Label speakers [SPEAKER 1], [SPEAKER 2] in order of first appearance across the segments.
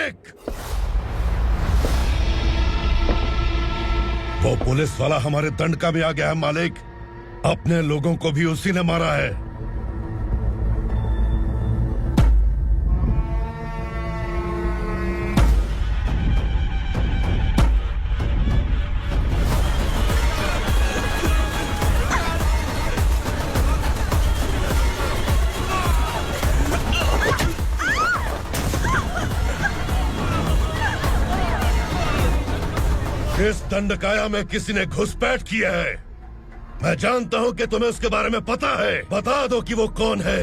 [SPEAKER 1] मालिक! वो पुलिस वाला हमारे दंड का भी आ गया है मालिक। अपने लोगों को भी उसी ने मारा है। इस दंडकाया में किसी ने घुसपैठ किया है। मैं जानता हूं कि तुम्हें उसके बारे में पता है। बता दो कि वो कौन है।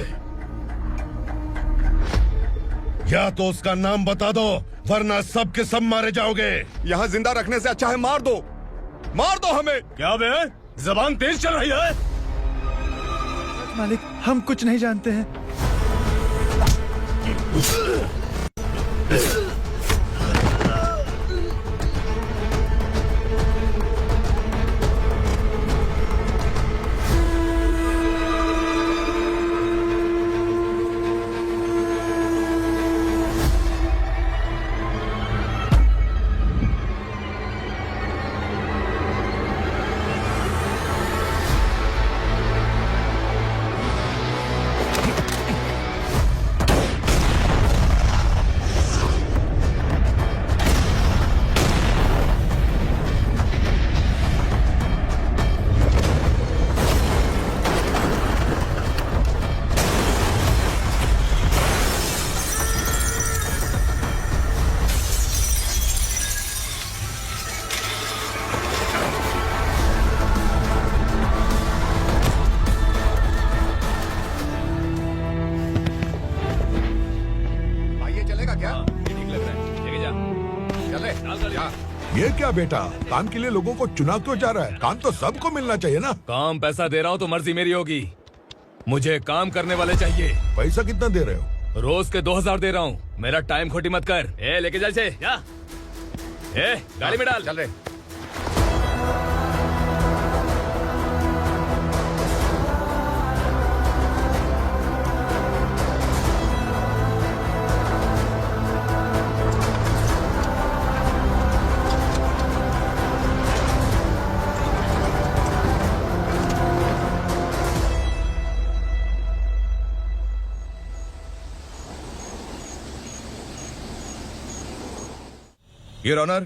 [SPEAKER 1] या तो उसका नाम बता दो, वरना सब के सब मारे जाओगे।
[SPEAKER 2] यहाँ जिंदा रखने से अच्छा है मार दो हमें।
[SPEAKER 3] क्या बे? जबान तेज चल रही है।
[SPEAKER 4] मालिक, हम कुछ नहीं जानते हैं।
[SPEAKER 5] ये क्या बेटा, काम के लिए लोगों को चुना क्यों जा रहा है? काम तो सबको मिलना चाहिए ना।
[SPEAKER 3] काम पैसा दे रहा हूँ तो मर्जी मेरी होगी। मुझे काम करने वाले चाहिए।
[SPEAKER 5] पैसा कितना दे रहे हो?
[SPEAKER 3] रोज के 2000 दे रहा हूँ। मेरा टाइम खोटी मत कर। लेके चल से जा। गाड़ी में डाल।
[SPEAKER 2] चल रहे।
[SPEAKER 6] योर ऑनर,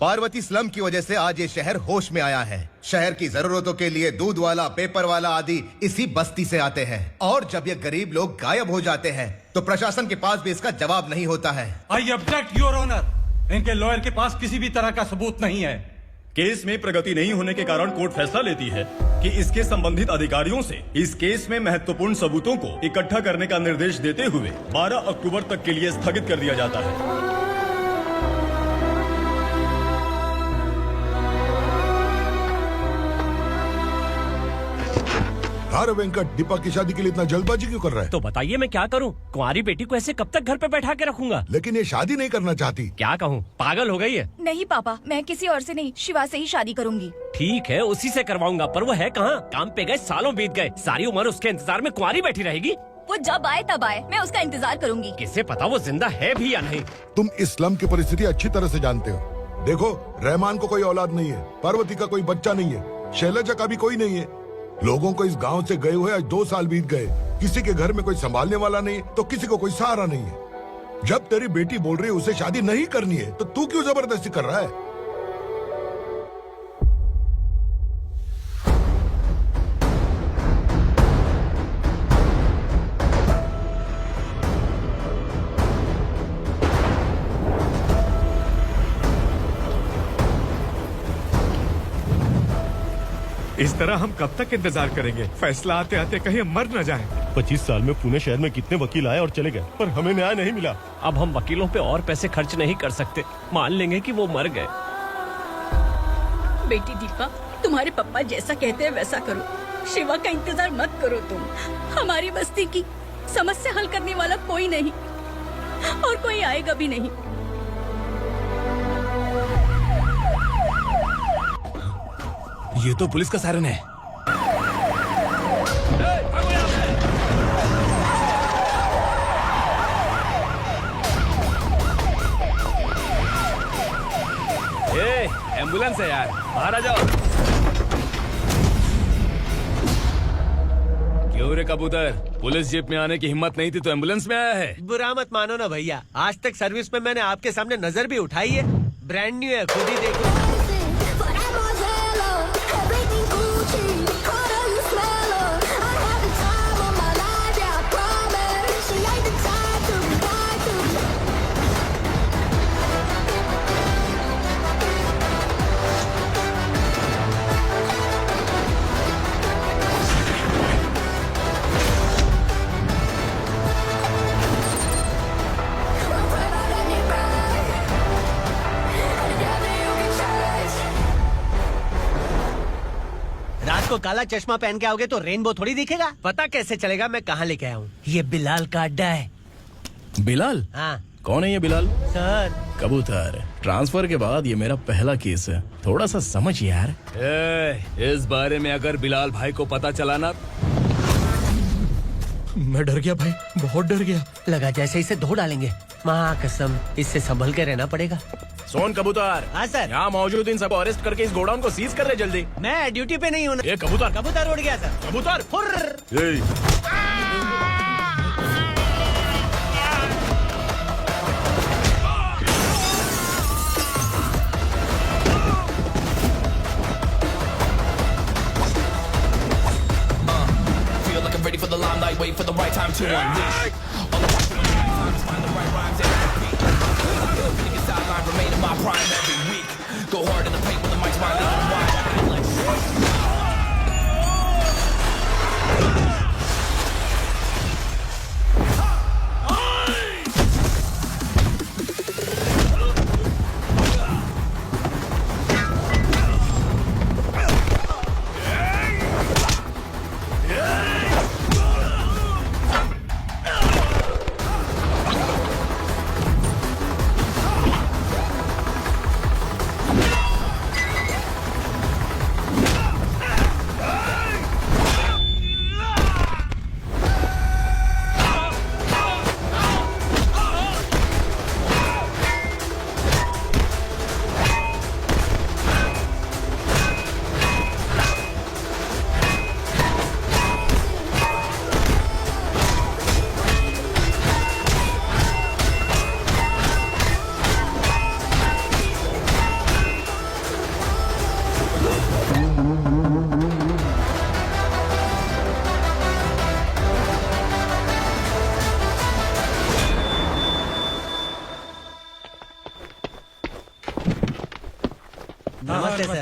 [SPEAKER 6] पार्वती स्लम की वजह से आज ये शहर होश में आया है। शहर की जरूरतों के लिए दूध वाला, पेपर वाला आदि इसी बस्ती से आते हैं। और जब ये गरीब लोग गायब हो जाते हैं तो प्रशासन के पास भी इसका जवाब नहीं होता है।
[SPEAKER 7] I object your honour. इनके लॉयर के पास किसी भी तरह का सबूत नहीं है।
[SPEAKER 8] केस में प्रगति नहीं होने के कारण कोर्ट फैसला लेती है कि इसके संबंधित अधिकारियों से इस केस में महत्वपूर्ण सबूतों को इकट्ठा करने का निर्देश देते हुए 12 अक्टूबर तक के लिए स्थगित कर दिया जाता है।
[SPEAKER 5] अरे वेंकट, दीपक की शादी के लिए इतना जल्दबाजी क्यों कर रहा है?
[SPEAKER 9] तो बताइए मैं क्या करूं? कुंवारी बेटी को ऐसे कब तक घर पे बैठा के रखूंगा?
[SPEAKER 5] लेकिन ये शादी नहीं करना चाहती।
[SPEAKER 9] क्या कहूं, पागल हो गई है?
[SPEAKER 10] नहीं पापा, मैं किसी और से नहीं, शिवा से ही शादी करूंगी।
[SPEAKER 9] ठीक है, उसी से करवाऊंगा, पर वो है कहाँ? काम पे गए, सालों बीत गए, सारी उम्र उसके इंतजार में कुंवारी बैठी रहेगी।
[SPEAKER 10] वो जब आए तब आए, मैं उसका इंतजार करूंगी।
[SPEAKER 9] किसे पता वो जिंदा है भी या नहीं।
[SPEAKER 5] तुम इस्लाम की परिस्थिति अच्छी तरह से जानते हो। देखो, रहमान को कोई औलाद नहीं है, पार्वती का कोई बच्चा नहीं है, शैलजा का भी कोई नहीं है। लोगों को इस गांव से गए हुए आज 2 साल बीत गए। किसी के घर में कोई संभालने वाला नहीं तो किसी को कोई सहारा नहीं है। जब तेरी बेटी बोल रही है उसे शादी नहीं करनी है तो तू क्यों जबरदस्ती कर रहा है?
[SPEAKER 2] इस तरह हम कब तक इंतजार करेंगे? फैसला आते आते कहीं हम मर न जाएं।
[SPEAKER 8] 25 साल में पुणे शहर में कितने वकील आए और चले गए, पर हमें न्याय नहीं मिला।
[SPEAKER 9] अब हम वकीलों पे और पैसे खर्च नहीं कर सकते। मान लेंगे कि वो मर गए।
[SPEAKER 11] बेटी दीपा, तुम्हारे पापा जैसा कहते हैं वैसा करो। शिवा का इंतजार मत करो तुम। हमारी बस्ती की समस्या हल करने वाला कोई नहीं और कोई आएगा भी नहीं।
[SPEAKER 3] ये तो पुलिस का सायरन है। एम्बुलेंस है यार, बाहर आ जाओ। क्यों रे कबूतर, पुलिस जीप में आने की हिम्मत नहीं थी तो एम्बुलेंस में आया है?
[SPEAKER 9] बुरा मत मानो ना भैया, आज तक सर्विस में मैंने आपके सामने नजर भी उठाई है। ब्रांड न्यू है, खुद ही देखो। रात को काला चश्मा पहन के आओगे तो रेनबो थोड़ी दिखेगा। पता कैसे चलेगा मैं कहाँ लेके आया हूँ? ये बिलाल का अड्डा है।
[SPEAKER 8] बिलाल?
[SPEAKER 9] हाँ
[SPEAKER 8] कौन है ये बिलाल?
[SPEAKER 9] सर।
[SPEAKER 8] कबूतर, ट्रांसफर के बाद ये मेरा पहला केस है, थोड़ा सा समझ यार।
[SPEAKER 3] इस बारे में अगर बिलाल भाई को पता चला ना,
[SPEAKER 8] मैं डर गया भाई, बहुत डर गया।
[SPEAKER 9] लगा जैसे इसे धो डालेंगे। माँ कसम, इससे संभल के रहना पड़ेगा।
[SPEAKER 8] सोन कबूतर।
[SPEAKER 9] हाँ सर।
[SPEAKER 8] यहाँ मौजूद इन सबको अरेस्ट करके इस गोडाउन को सीज कर रहे जल्दी।
[SPEAKER 9] मैं ड्यूटी पे नहीं हूँ।
[SPEAKER 8] ये कबूतर।
[SPEAKER 9] कबूतर उड़ गया सर।
[SPEAKER 8] कबूतर।
[SPEAKER 12] Ready for the limelight, wait for the right time to unleash. All the watch for the right times, find the right rhymes and repeat. Nigga sideline, remain in my prime every week. Go hard in the paint with the mic's my leading wide.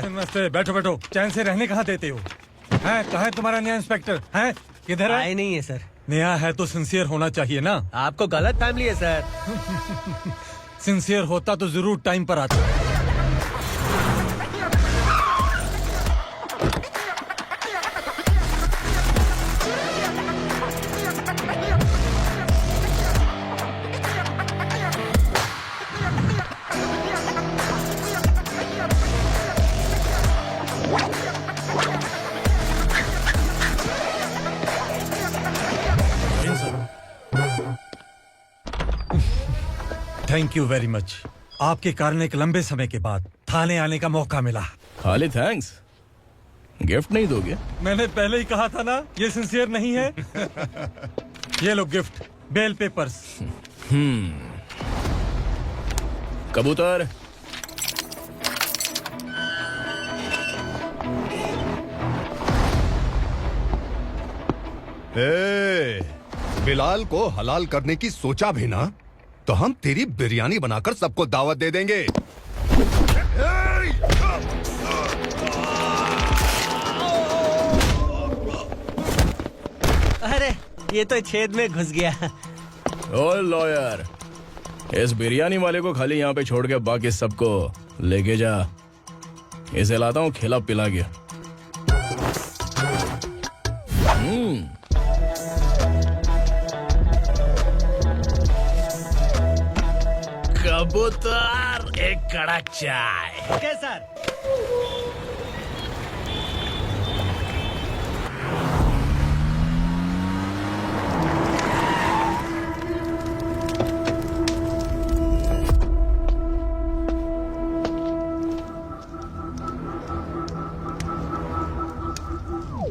[SPEAKER 7] नमस्ते, बैठो बैठो। चैन से रहने कहाँ देते हो? हैं, कहाँ है तुम्हारा नया इंस्पेक्टर? हैं, किधर है?
[SPEAKER 9] आए नहीं है सर।
[SPEAKER 7] नया है तो सिंसियर होना चाहिए ना।
[SPEAKER 9] आपको गलत फैमिली है सर।
[SPEAKER 7] सिंसियर होता तो जरूर टाइम पर आता। Thank you very much. आपके कारण एक लंबे समय के बाद थाने आने का मौका मिला।
[SPEAKER 8] खाली थैंक्स, गिफ्ट नहीं दोगे?
[SPEAKER 7] मैंने पहले ही कहा था ना, ये सिंसियर नहीं है। ये लो गिफ्ट, बेल पेपर्स।
[SPEAKER 8] कबूतर,
[SPEAKER 6] बिलाल को हलाल करने की सोचा भी ना, तो हम तेरी बिरयानी बनाकर सबको दावत दे देंगे।
[SPEAKER 9] अरे ये तो छेद में घुस गया।
[SPEAKER 8] ओ लॉयर, इस बिरयानी वाले को खाली यहाँ पे छोड़ के बाकी सबको लेके जा। इसे लाता हूँ खिला पिला के।
[SPEAKER 9] कबूतर, एक कड़क चाय। Okay sir.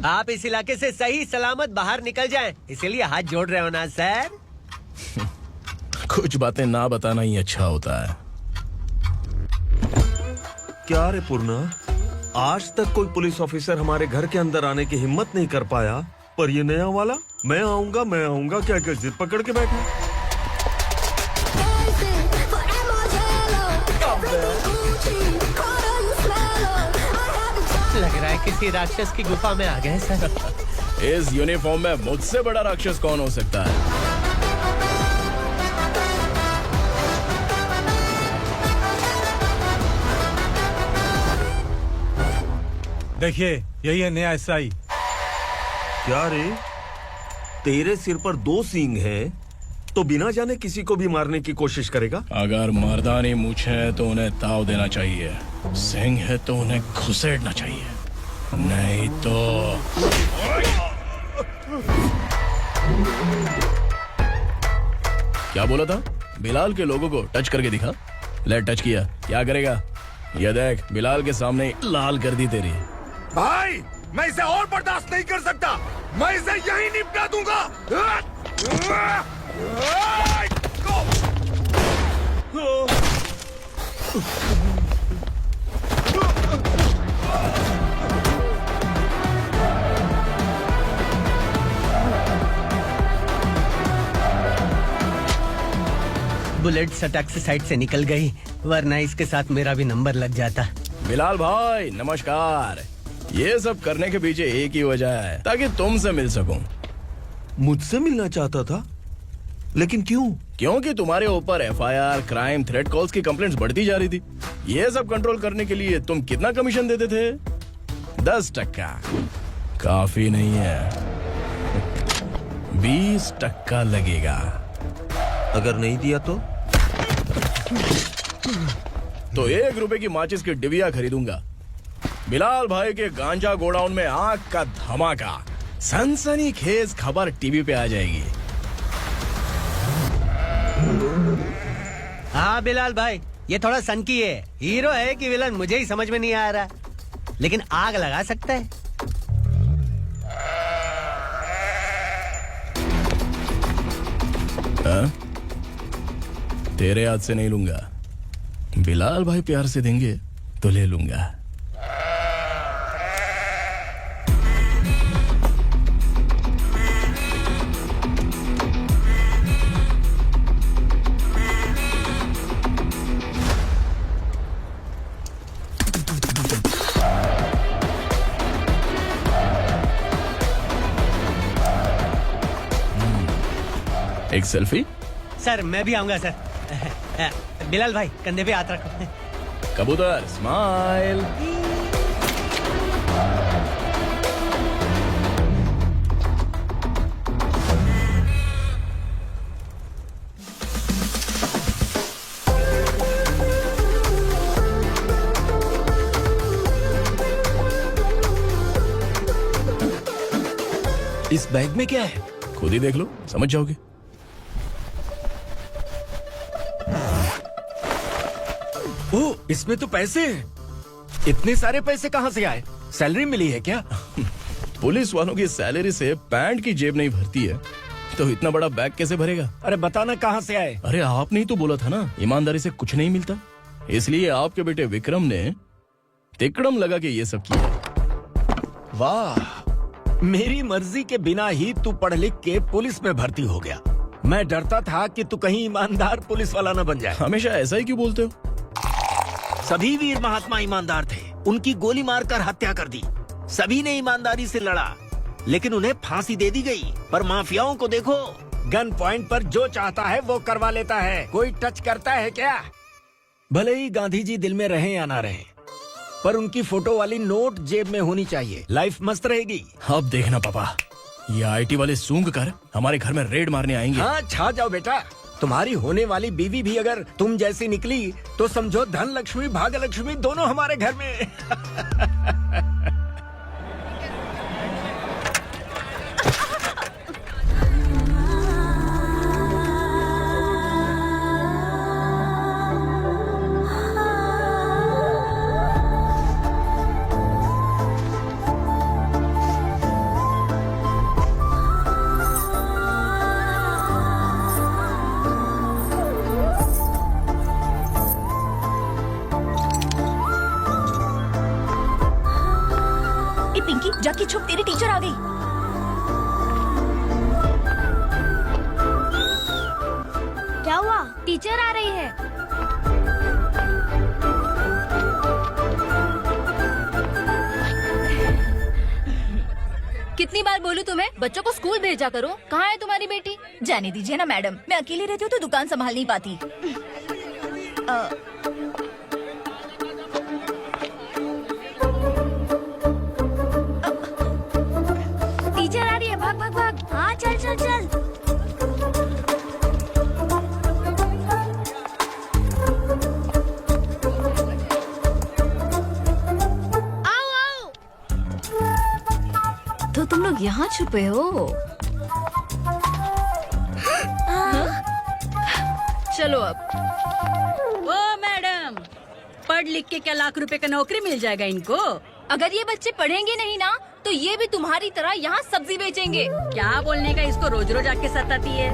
[SPEAKER 9] आप इस इलाके से सही सलामत बाहर निकल जाएं, इसीलिए हाथ जोड़ रहे हो ना सर?
[SPEAKER 3] कुछ बातें ना बताना ही अच्छा होता है।
[SPEAKER 13] क्या रे पूर्णा, आज तक कोई पुलिस ऑफिसर हमारे घर के अंदर आने की हिम्मत नहीं कर पाया, पर ये नया वाला मैं आऊंगा क्या क्या जिद पकड़ के बैठा।
[SPEAKER 9] लग रहा है किसी राक्षस की गुफा में आ गए सर।
[SPEAKER 3] इस यूनिफॉर्म में मुझसे बड़ा राक्षस कौन हो सकता है?
[SPEAKER 7] देखिए, यही है नया एसआई।
[SPEAKER 13] क्या रे, तेरे सिर पर 2 सींग हैं, तो बिना जाने किसी को भी मारने की कोशिश करेगा?
[SPEAKER 3] अगर मर्दानी मूछ है तो उन्हें ताव देना चाहिए, सिंह है तो उन्हें घुसेड़ना चाहिए, नहीं तो। क्या बोला था? बिलाल के लोगों को टच करके दिखा। ले टच किया, क्या करेगा? ये देख, बिलाल के सामने लाल कर दी तेरी।
[SPEAKER 1] भाई, मैं इसे और बर्दाश्त नहीं कर सकता, मैं इसे यहीं निपटा दूंगा।
[SPEAKER 9] बुलेट सटक से साइड से निकल गई, वरना इसके साथ मेरा भी नंबर लग जाता।
[SPEAKER 3] बिलाल भाई नमस्कार। ये सब करने के पीछे एक ही वजह है, ताकि तुमसे मिल सकूं।
[SPEAKER 13] मुझसे मिलना चाहता था, लेकिन क्यों?
[SPEAKER 3] क्योंकि तुम्हारे ऊपर एफआईआर, क्राइम, थ्रेट कॉल्स की कंप्लेंट्स बढ़ती जा रही थी। ये सब कंट्रोल करने के लिए तुम कितना कमीशन देते थे? 10%। काफी नहीं है, 20% लगेगा।
[SPEAKER 13] अगर नहीं दिया
[SPEAKER 3] तो 1 रुपए की माचिस की डिबिया खरीदूंगा। बिलाल भाई के गांजा गोडाउन में आग का धमाका, सनसनीखेज खबर टीवी पे आ जाएगी।
[SPEAKER 9] हाँ बिलाल भाई, ये थोड़ा सनकी है, हीरो है कि विलन मुझे ही समझ में नहीं आ रहा, लेकिन आग लगा सकता है।
[SPEAKER 3] तेरे हाथ से नहीं लूंगा, बिलाल भाई प्यार से देंगे तो ले लूंगा। एक सेल्फी?
[SPEAKER 9] सर मैं भी आऊंगा सर। बिलाल भाई कंधे पे हाथ रखो।
[SPEAKER 3] कबूतर स्माइल।
[SPEAKER 13] इस बैग में क्या है?
[SPEAKER 3] खुद ही देख लो, समझ जाओगे।
[SPEAKER 13] ओ, इसमें तो पैसे हैं। इतने सारे पैसे कहाँ से आए? सैलरी मिली है क्या?
[SPEAKER 3] पुलिस वालों की सैलरी से पैंट की जेब नहीं भरती है, तो इतना बड़ा बैग कैसे भरेगा?
[SPEAKER 13] अरे बताना कहाँ से आए?
[SPEAKER 3] अरे आपने ही तो बोला था ना, ईमानदारी से कुछ नहीं मिलता, इसलिए आपके बेटे विक्रम ने तिकड़म लगा के ये सब किया।
[SPEAKER 13] वाह, मेरी मर्जी के बिना ही तू पढ़ लिख के पुलिस में भर्ती हो गया। मैं डरता था कि तू कहीं ईमानदार पुलिस वाला न बन जाए।
[SPEAKER 3] हमेशा ऐसा ही क्यों बोलते हो?
[SPEAKER 13] सभी वीर महात्मा ईमानदार थे, उनकी गोली मारकर हत्या कर दी। सभी ने ईमानदारी से लड़ा, लेकिन उन्हें फांसी दे दी गई। पर माफियाओं को देखो, गन पॉइंट पर जो चाहता है वो करवा लेता है। कोई टच करता है क्या? भले ही गांधी जी दिल में रहे या ना रहे, पर उनकी फोटो वाली नोट जेब में होनी चाहिए। लाइफ मस्त रहेगी।
[SPEAKER 3] अब देखना पापा, ये आईटी वाले सूंघ कर हमारे घर में रेड मारने आएंगे।
[SPEAKER 13] हाँ, छा जाओ बेटा। तुम्हारी होने वाली बीवी भी अगर तुम जैसी निकली तो समझो धन लक्ष्मी भाग्य लक्ष्मी दोनों हमारे घर में।
[SPEAKER 10] विक्की छुप, तेरी टीचर आ गई।
[SPEAKER 11] क्या हुआ? टीचर आ रही है।
[SPEAKER 10] कितनी बार बोलूं तुम्हें, बच्चों को स्कूल भेजा करो। कहाँ है तुम्हारी बेटी? जाने दीजिए ना मैडम, मैं अकेली रहती हूँ तो दुकान संभाल नहीं पाती।
[SPEAKER 11] टीचर आ रही है, भाग भाग भाग। हाँ चल चल चल। आओ आओ।
[SPEAKER 10] तो तुम लोग यहाँ छुपे हो? चलो अब।
[SPEAKER 11] ओ मैडम, पढ़ लिख के क्या लाख रुपए का नौकरी मिल जाएगा इनको?
[SPEAKER 10] अगर ये बच्चे पढ़ेंगे नहीं ना तो ये भी तुम्हारी तरह यहाँ सब्जी बेचेंगे।
[SPEAKER 11] क्या बोलने का, इसको रोज रोज आके सताती है।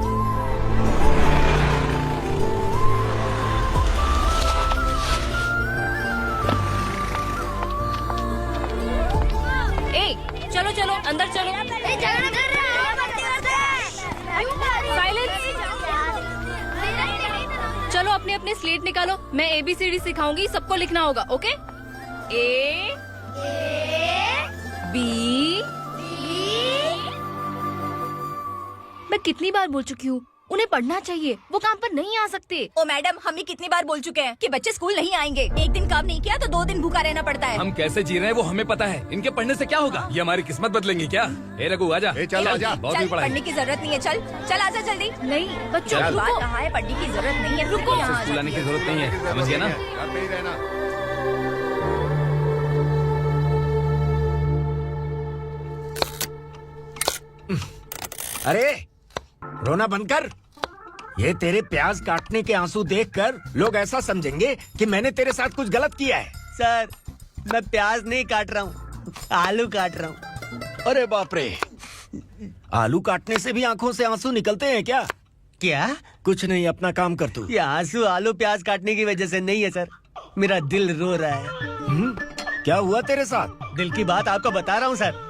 [SPEAKER 10] ए, चलो चलो अंदर चलो। चलो अपने अपने स्लेट निकालो, मैं ABCD सिखाऊंगी, सबको लिखना होगा। ओके? A B। मैं कितनी बार बोल चुकी हूँ, उन्हें पढ़ना चाहिए, वो काम पर नहीं आ सकते। ओ मैडम, हम ही कितनी बार बोल चुके हैं कि बच्चे स्कूल नहीं आएंगे। एक दिन काम नहीं किया तो 2 दिन भूखा रहना पड़ता है।
[SPEAKER 8] हम कैसे जी रहे हैं वो हमें पता है, इनके पढ़ने से क्या होगा? ये हमारी किस्मत बदलेंगे क्या? ए रघु आजा।
[SPEAKER 5] चल आजा।
[SPEAKER 8] बहुत भी पढ़ाई।
[SPEAKER 10] पढ़ने की जरूरत नहीं है, चल चल आजा जल्दी। नहीं बच्चों की बात कहाँ है, पढ़ने की जरूरत नहीं है, रुको। यहाँ
[SPEAKER 8] स्कूल आने की जरूरत नहीं है, समझ गया ना?
[SPEAKER 5] घर पे ही रहना।
[SPEAKER 13] अरे रोना बंद कर। ये तेरे प्याज काटने के आंसू देखकर लोग ऐसा समझेंगे कि मैंने तेरे साथ कुछ गलत किया है।
[SPEAKER 9] सर, मैं प्याज नहीं काट रहा हूँ, आलू काट रहा हूँ।
[SPEAKER 13] अरे बाप रे, आलू काटने से भी आंखों से आंसू निकलते हैं क्या?
[SPEAKER 9] क्या?
[SPEAKER 13] कुछ नहीं, अपना काम कर तू।
[SPEAKER 9] ये आंसू आलू प्याज काटने की वजह से नहीं है सर, मेरा दिल रो रहा है।
[SPEAKER 13] क्या हुआ तेरे साथ?
[SPEAKER 9] दिल की बात आपको बता रहा हूँ सर।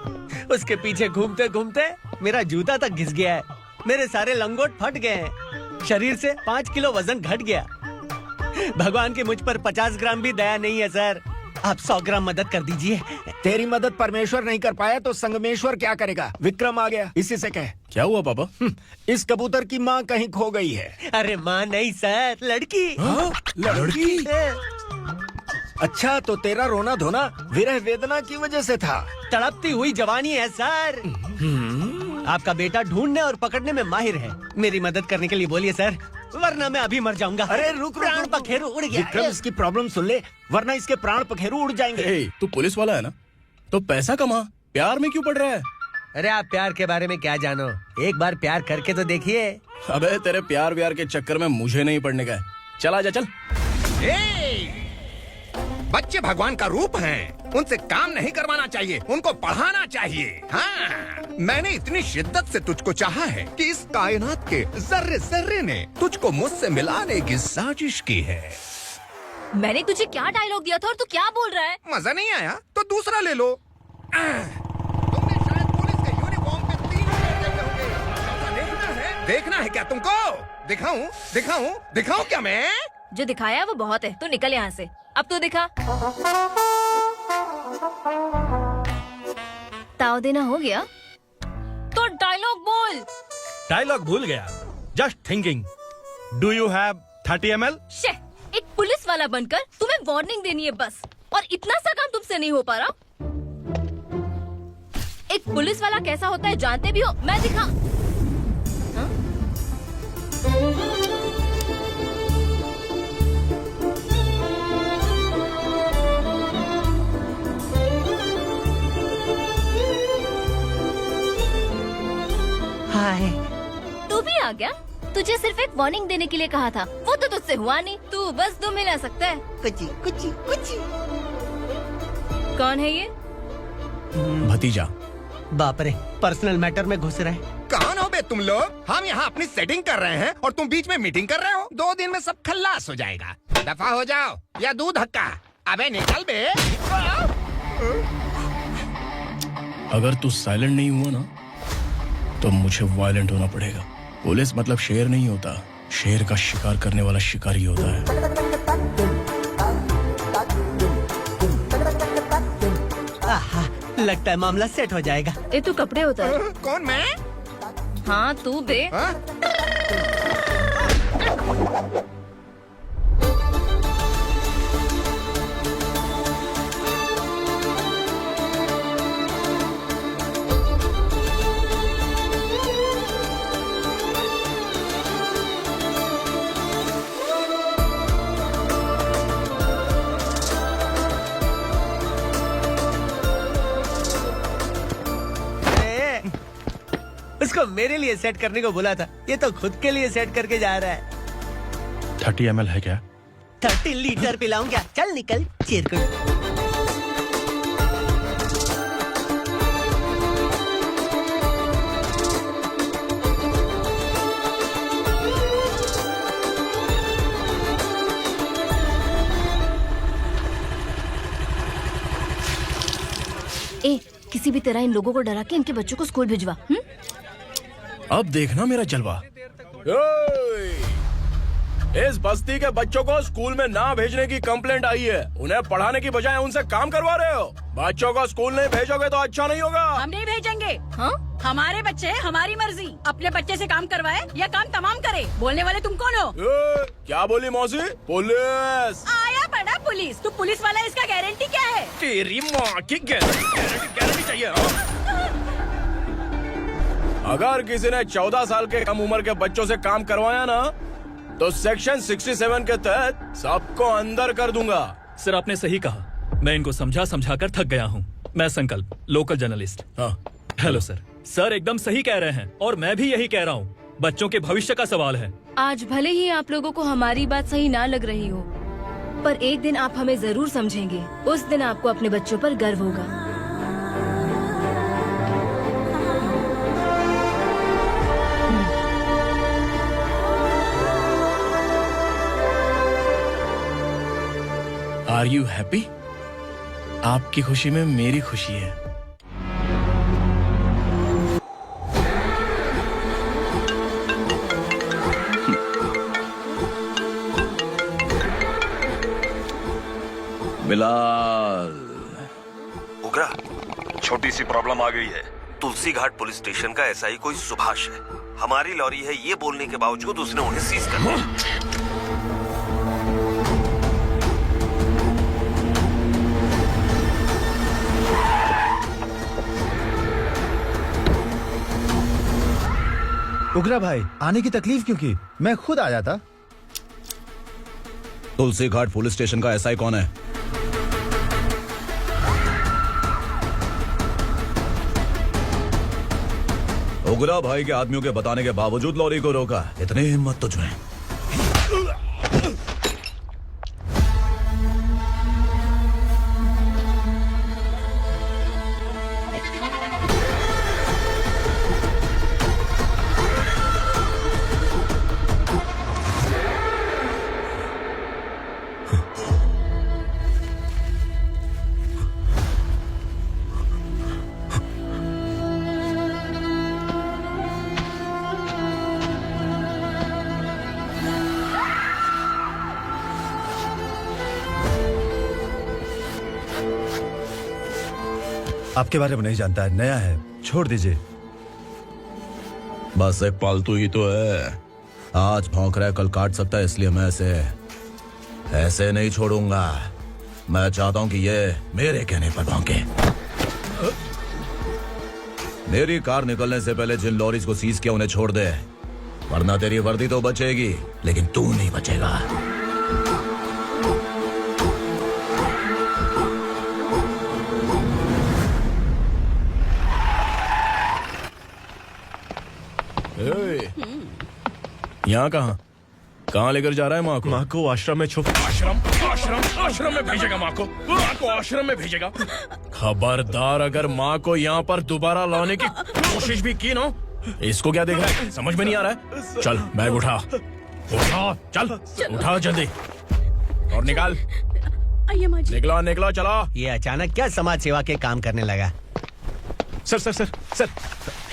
[SPEAKER 9] उसके पीछे घूमते घूमते मेरा जूता तक घिस गया है, मेरे सारे लंगोट फट गए हैं, शरीर से 5 किलो वजन घट गया। भगवान की मुझ पर 50 ग्राम भी दया नहीं है सर, आप 100 ग्राम मदद कर दीजिए।
[SPEAKER 13] तेरी मदद परमेश्वर नहीं कर पाया तो संगमेश्वर क्या करेगा? विक्रम आ गया, इसी से कह।
[SPEAKER 3] क्या हुआ पापा?
[SPEAKER 13] इस कबूतर की माँ कहीं खो गई है।
[SPEAKER 9] अरे माँ नहीं सर, लड़की।
[SPEAKER 13] लड़की? अच्छा, तो तेरा रोना धोना विरह वेदना की वजह से था।
[SPEAKER 9] तड़पती हुई जवानी है सर। आपका बेटा ढूंढने और पकड़ने में माहिर है, मेरी मदद करने के लिए बोलिए सर, वरना मैं अभी मर जाऊंगा।
[SPEAKER 13] अरे रुक,
[SPEAKER 9] प्राण पखेरु उड़ गया।
[SPEAKER 13] विक्रम, इसकी प्रॉब्लम सुन ले, वरना इसके प्राण पखेरु उड़ जाएंगे।
[SPEAKER 3] तू पुलिस वाला है ना, तो पैसा कमा, प्यार में क्यों पड़ रहा है?
[SPEAKER 9] अरे आप प्यार के बारे में क्या जानो, एक बार प्यार करके तो देखिए।
[SPEAKER 3] अबे तेरे प्यार व्यार के चक्कर में मुझे नहीं पड़ने का है। चल आजा चल।
[SPEAKER 14] बच्चे भगवान का रूप हैं, उनसे काम नहीं करवाना चाहिए, उनको पढ़ाना चाहिए। हाँ, मैंने इतनी शिद्दत से तुझको चाहा है कि इस कायनात के जर्रे जर्रे ने तुझको मुझसे मिलाने की साजिश की है।
[SPEAKER 10] मैंने तुझे क्या डायलॉग दिया था और तू क्या बोल रहा है?
[SPEAKER 14] मजा नहीं आया तो दूसरा ले लो। तुमने शायद पुलिस के यूनिफॉर्म पे 3 शेर जमे होंगे। देखना है क्या तुमको? दिखाऊं दिखाऊं दिखाऊं क्या मैं?
[SPEAKER 10] जो दिखाया वो बहुत है, तू निकल यहाँ से। अब तो दिखा। ताव देना हो गया तो डायलॉग बोल।
[SPEAKER 7] डायलॉग भूल गया। Just thinking, do you have 30 ml?
[SPEAKER 10] शे, एक पुलिस वाला बनकर तुम्हें वार्निंग देनी है बस, और इतना सा काम तुमसे नहीं हो पा रहा। एक पुलिस वाला कैसा होता है जानते भी हो? मैं दिखा। हाँ?
[SPEAKER 9] हाय,
[SPEAKER 10] तू भी आ गया? तुझे सिर्फ एक वार्निंग देने के लिए कहा था, वो तो तुझसे हुआ नहीं। तू बस दुम हिला सकता है।
[SPEAKER 9] कुची कुची कुची।
[SPEAKER 10] कौन है ये?
[SPEAKER 3] भतीजा।
[SPEAKER 9] बाप रे, पर्सनल मैटर में घुस रहे।
[SPEAKER 14] कौन हो बे तुम लोग? हम यहाँ अपनी सेटिंग कर रहे हैं और तुम बीच में मीटिंग कर रहे हो। 2 दिन में सब खल्लास हो जाएगा। दफा हो जाओ या दूध हक्का। अबे निकल बे।
[SPEAKER 3] अगर तू साइलेंट नहीं हुआ ना तो मुझे वायलेंट होना पड़ेगा। पुलिस मतलब शेर नहीं होता, शेर का शिकार करने वाला शिकारी होता है।
[SPEAKER 9] आहा, लगता है मामला सेट हो जाएगा।
[SPEAKER 10] ए तू कपड़े उतार।
[SPEAKER 14] कौन मैं?
[SPEAKER 10] हाँ तू बे।
[SPEAKER 9] उसको मेरे लिए सेट करने को बोला था, ये तो खुद के लिए सेट करके जा रहा है।
[SPEAKER 3] 30 ml है क्या?
[SPEAKER 9] 30 लीटर पिलाऊं क्या? चल निकल चिरकुट।
[SPEAKER 10] ए किसी भी तरह इन लोगों को डरा के इनके बच्चों को स्कूल भिजवा।
[SPEAKER 3] अब देखना मेरा जलवा। इस बस्ती के बच्चों को स्कूल में ना भेजने की कंप्लेंट आई है। उन्हें पढ़ाने की बजाय उनसे काम करवा रहे हो। बच्चों को स्कूल नहीं भेजोगे तो अच्छा नहीं होगा।
[SPEAKER 11] हम नहीं भेजेंगे। हाँ? हमारे बच्चे हमारी मर्जी। अपने बच्चे से काम करवाए या काम तमाम करे। बोलने वाले तुम कौन हो?
[SPEAKER 3] क्या बोली मौसी? पुलिस
[SPEAKER 11] आया बड़ा पुलिस। तू पुलिस वाला, इसका गारंटी क्या है?
[SPEAKER 3] तेरी माँ की गारंटी चाहिए। अगर किसी ने 14 साल के कम उम्र के बच्चों से काम करवाया ना तो सेक्शन 67 के तहत सबको अंदर कर दूंगा।
[SPEAKER 8] सर आपने सही कहा। मैं इनको समझा कर थक गया हूँ। मैं संकल्प, लोकल जर्नलिस्ट।
[SPEAKER 3] हाँ।
[SPEAKER 8] Hello sir. सर एकदम सही कह रहे हैं और मैं भी यही कह रहा हूँ। बच्चों के भविष्य का सवाल है।
[SPEAKER 10] आज भले ही आप लोगों को हमारी बात सही ना लग रही हो, पर एक दिन आप हमें जरूर समझेंगे। उस दिन आपको अपने बच्चों पर गर्व होगा।
[SPEAKER 3] Are you happy? आपकी खुशी में मेरी खुशी है।
[SPEAKER 15] बिलाल। उगरा, छोटी सी प्रॉब्लम आ गई है। तुलसी घाट पुलिस स्टेशन का एसआई कोई सुभाष है। हमारी लॉरी है ये बोलने के बावजूद उसने उन्हें सीज कर दिया।
[SPEAKER 4] उगरा भाई, आने की तकलीफ क्यों की? मैं खुद आ जाता।
[SPEAKER 15] तुलसी घाट पुलिस स्टेशन का एसआई कौन है? उगरा भाई के आदमियों के बताने के बावजूद लॉरी को रोका। इतनी हिम्मत तुझमें?
[SPEAKER 4] आपके बारे में नहीं जानता है, नया है, छोड़ दीजिए।
[SPEAKER 15] बस एक पालतू ही तो है। आज भौंक रहा है, कल काट सकता है, इसलिए मैं ऐसे नहीं छोड़ूंगा। मैं चाहता हूं कि ये मेरे कहने पर भौंके। मेरी कार निकलने से पहले जिन लॉरीज को सीज किया उन्हें छोड़ दे, वरना तेरी वर्दी तो बचेगी लेकिन तू नहीं बचेगा।
[SPEAKER 3] यहाँ कहाँ लेकर जा रहा है माँ को?
[SPEAKER 2] माँ को आश्रम में छुप।
[SPEAKER 3] आश्रम में भेजेगा माँ को? माँ को आश्रम में भेजेगा? खबरदार, अगर माँ को यहाँ पर दोबारा लाने की कोशिश भी की ना, इसको क्या देख रहा है? समझ में नहीं आ रहा है? चल बैग उठा, चल उठा जल्दी और निकाल। निकला चला।
[SPEAKER 9] ये अचानक क्या समाज सेवा के काम करने लगा?
[SPEAKER 2] सर सर सर सर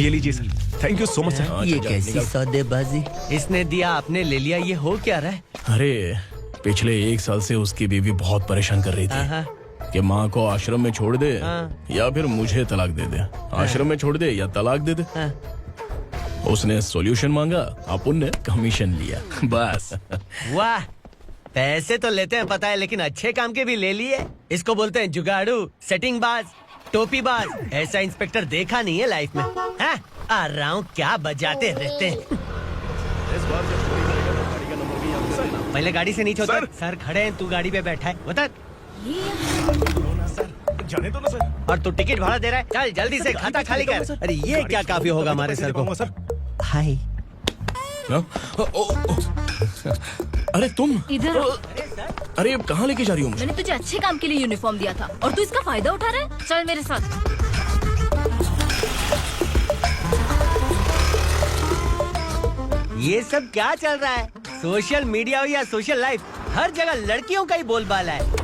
[SPEAKER 2] ये लीजिए sir, thank you so much sir.
[SPEAKER 9] ये कैसी सौदेबाजी? इसने दिया, आपने ले लिया, ये हो क्या रहा है?
[SPEAKER 3] अरे पिछले 1 साल से उसकी बीवी बहुत परेशान कर रही थी कि माँ को आश्रम में छोड़ दे या फिर मुझे तलाक दे दे, आश्रम में छोड़ दे या तलाक दे दे। उसने सॉल्यूशन मांगा, अपन ने कमीशन लिया, बस।
[SPEAKER 9] वाह, पैसे तो लेते हैं पता है, लेकिन अच्छे काम के भी ले लिए। इसको बोलते हैं जुगाड़ू, सेटिंग बाज, टोपी बाज। ऐसा इंस्पेक्टर देखा नहीं है लाइफ में। हाँ? आ रहा हूँ, क्या बजाते रहते हैं। पहले गाड़ी से नीचे उतर। सर खड़े हैं, तू गाड़ी पे बैठा है, बता।
[SPEAKER 2] जाने दो ना सर।
[SPEAKER 9] और तू टिकट भाड़ा दे रहा है, चल जल्दी से खाता खाली कर। अरे ये क्या काफी होगा हमारे सर को। हाय।
[SPEAKER 3] अरे तुम
[SPEAKER 10] इधर।
[SPEAKER 3] अरे अब कहाँ लेके जा रही हो मुझे?
[SPEAKER 10] मैंने तुझे अच्छे काम के लिए यूनिफॉर्म दिया था और तू इसका फायदा उठा रहा है। चल मेरे साथ।
[SPEAKER 9] ये सब क्या चल रहा है? सोशल मीडिया हो या सोशल लाइफ, हर जगह लड़कियों का ही बोलबाला है।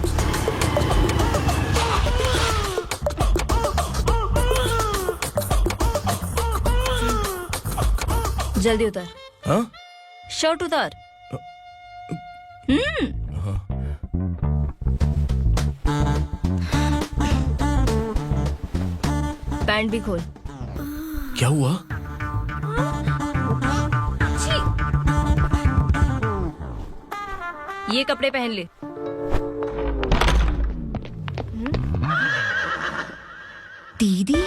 [SPEAKER 10] जल्दी उतर।
[SPEAKER 3] हाँ?
[SPEAKER 10] शर्ट उतार। पैंट भी खोल।
[SPEAKER 3] क्या हुआ?
[SPEAKER 10] ये कपड़े पहन ले। दीदी।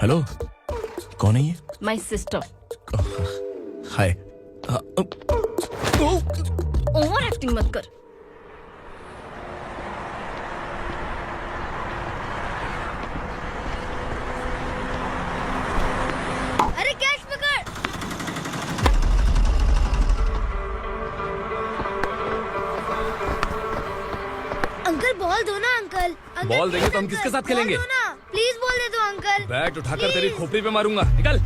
[SPEAKER 3] हेलो, कौन है ये?
[SPEAKER 10] My sister.
[SPEAKER 3] Hi.
[SPEAKER 10] Over acting मत कर। अरे कैश पकड़।
[SPEAKER 16] अंकल बॉल दो ना अंकल।
[SPEAKER 8] बॉल देंगे तो हम किसके साथ खेलेंगे?
[SPEAKER 16] प्लीज बॉल दे दो अंकल।
[SPEAKER 8] बैट उठाकर तेरी खोपड़ी पे मारूंगा, निकल।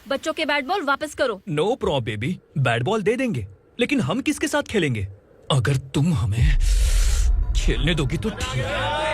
[SPEAKER 10] बच्चों के बैट बॉल वापस करो।
[SPEAKER 8] No problem baby, bat ball दे देंगे, लेकिन हम किसके साथ खेलेंगे? अगर तुम हमें खेलने दोगी तो ठीक है।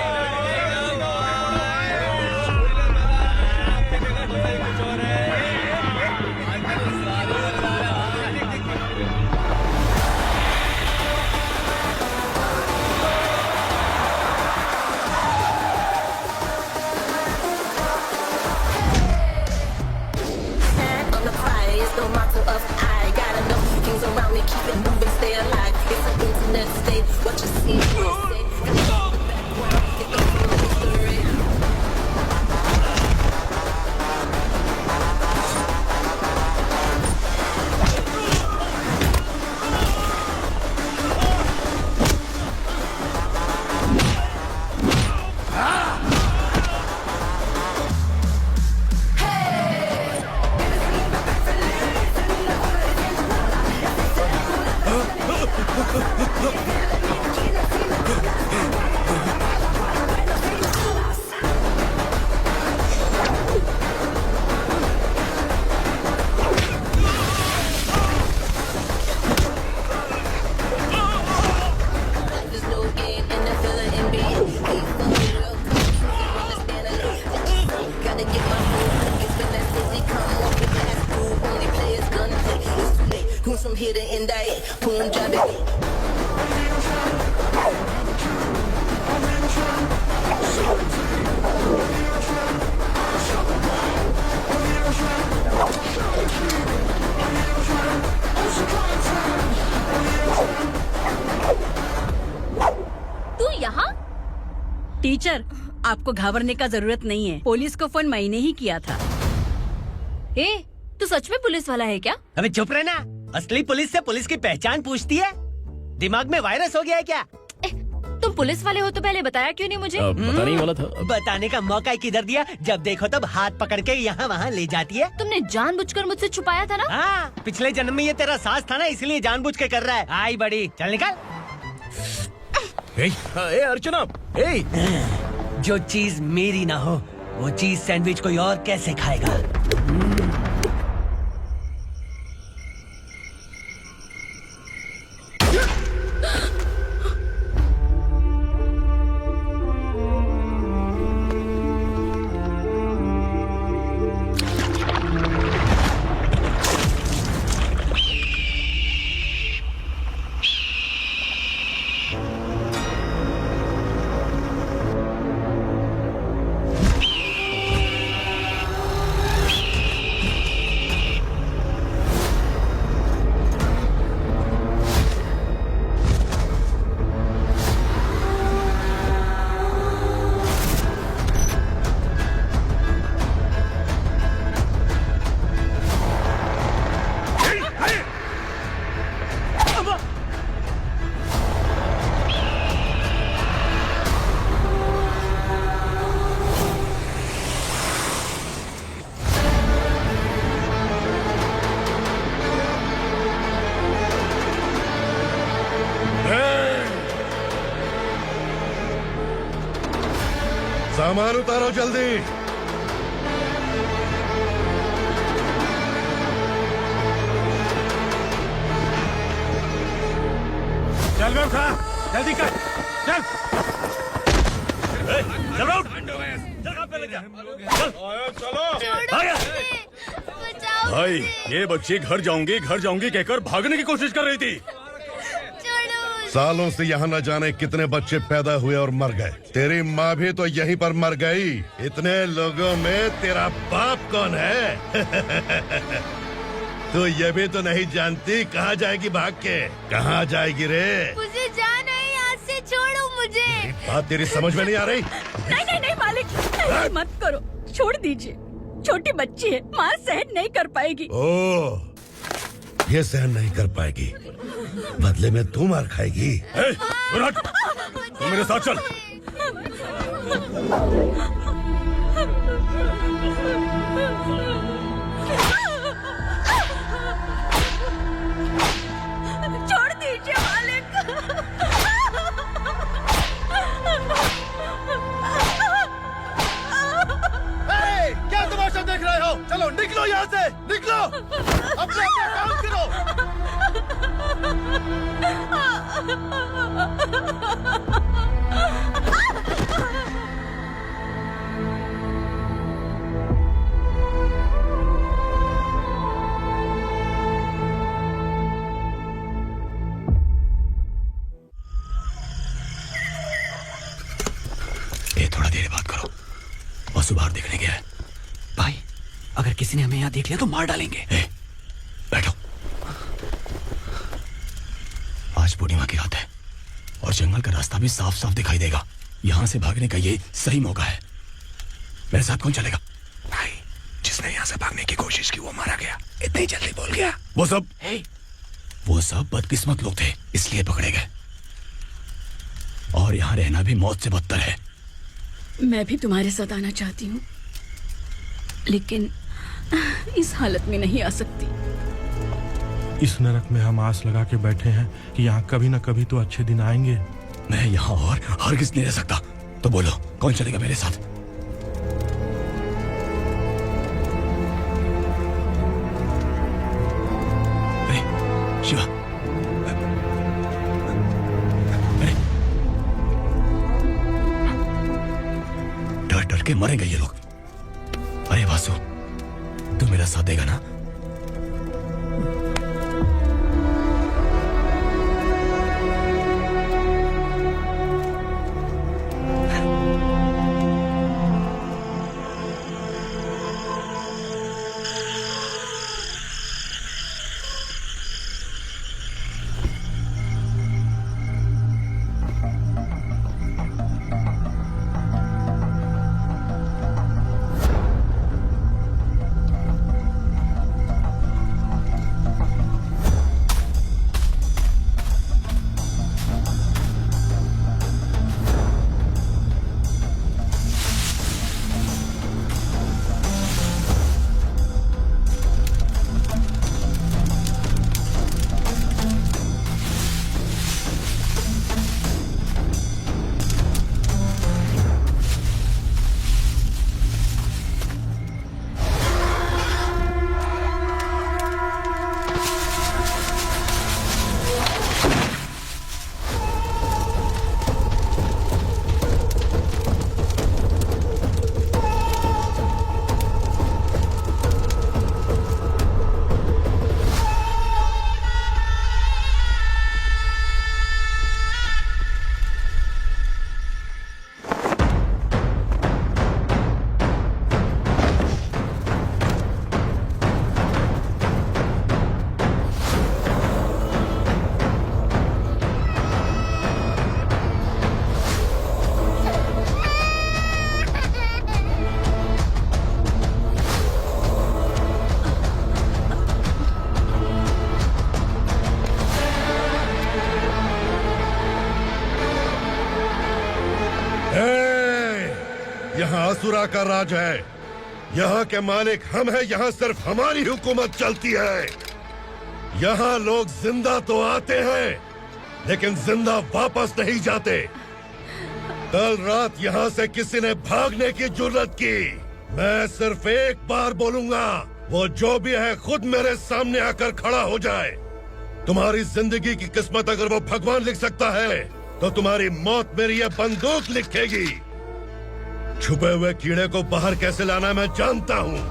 [SPEAKER 11] टीचर, आपको घबराने का जरूरत नहीं है। पुलिस को फोन मैंने ही किया था।
[SPEAKER 10] ए, तू सच में पुलिस वाला है क्या?
[SPEAKER 9] अबे चुप रहना। असली पुलिस से पुलिस की पहचान पूछती है? दिमाग में वायरस हो गया है क्या?
[SPEAKER 10] तुम पुलिस वाले हो तो पहले बताया क्यों नहीं मुझे?
[SPEAKER 3] बताने ही वाला था।
[SPEAKER 9] बताने का मौका किधर दिया? जब देखो तब हाथ पकड़ के यहाँ वहाँ ले जाती है।
[SPEAKER 10] तुमने जानबूझकर मुझसे छुपाया था ना?
[SPEAKER 9] हाँ, पिछले जन्म में ये तेरा सास था ना, इसलिए जानबूझ के कर रहा है। आई बड़ी, चल निकल।
[SPEAKER 3] ए अर्चना,
[SPEAKER 9] जो चीज मेरी ना हो वो चीज सैंडविच कोई और कैसे खाएगा?
[SPEAKER 1] सामान उतारो जल्दी।
[SPEAKER 7] चल बे उठा, जल्दी कर, चल।
[SPEAKER 8] भाई ये बच्ची घर जाऊंगी कहकर भागने की कोशिश कर रही थी।
[SPEAKER 1] सालों से यहाँ न जाने कितने बच्चे पैदा हुए और मर गए। तेरी माँ भी तो यहीं पर मर गई। इतने लोगों में तेरा बाप कौन है? तो ये भी तो नहीं जानती कहाँ जाएगी भाग के? कहाँ जाएगी रे?
[SPEAKER 16] मुझे जाना है यहाँ से, छोड़ो मुझे।
[SPEAKER 1] बात तेरी समझ में नहीं आ रही?
[SPEAKER 11] नहीं मालिक, ऐसे मत करो, छोड़ दीजिए। छोटी बच्ची है, माँ सहन नहीं कर पाएगी।
[SPEAKER 1] ओह, ये सहन नहीं कर पाएगी, बदले में तू मार खाएगी।
[SPEAKER 8] तू मेरे साथ चल।
[SPEAKER 11] छोड़ दीजिए मालिक।
[SPEAKER 4] क्या तमाशा देख रहे हो? चलो निकलो यहाँ से, निकलो। अपना काम करो।
[SPEAKER 13] ये थोड़ा देर बात करो। बसु बाहर देखने गया है। भाई अगर किसी ने हमें यहाँ देख लिया तो मार डालेंगे। बैठो। आज पूर्णिमा की रात है और जंगल का रास्ता भी साफ साफ दिखाई देगा। यहाँ से भागने का ये सही मौका है। मेरे साथ कौन चलेगा?
[SPEAKER 15] भाई जिसने यहाँ से भागने की कोशिश की वो मारा गया। इतनी जल्दी बोल गया।
[SPEAKER 13] वो सब बदकिस्मत लोग थे, इसलिए पकड़े गए। और यहाँ रहना भी मौत से बदतर है।
[SPEAKER 11] मैं भी तुम्हारे साथ आना चाहती हूँ, लेकिन इस हालत में नहीं आ सकती।
[SPEAKER 7] इस नरक में हम आस लगा के बैठे हैं कि यहाँ कभी न कभी तो अच्छे दिन आएंगे।
[SPEAKER 13] मैं यहाँ और हरगिज़ नहीं रह सकता। तो बोलो कौन चलेगा मेरे साथ? शिवा, डर डर के मरेंगे ये लोग। अरे वासु, तू मेरा साथ देगा ना?
[SPEAKER 1] असुरा का राज है। यहाँ के मालिक हम हैं, यहाँ सिर्फ हमारी हुकूमत चलती है। यहाँ लोग जिंदा तो आते हैं लेकिन जिंदा वापस नहीं जाते। कल रात यहाँ से किसी ने भागने की जुर्रत की, मैं सिर्फ एक बार बोलूंगा, वो जो भी है खुद मेरे सामने आकर खड़ा हो जाए। तुम्हारी जिंदगी की किस्मत अगर वो भगवान लिख सकता है तो तुम्हारी मौत मेरी ये बंदूक लिखेगी। छुपे हुए कीड़े को बाहर कैसे लाना है मैं जानता हूँ।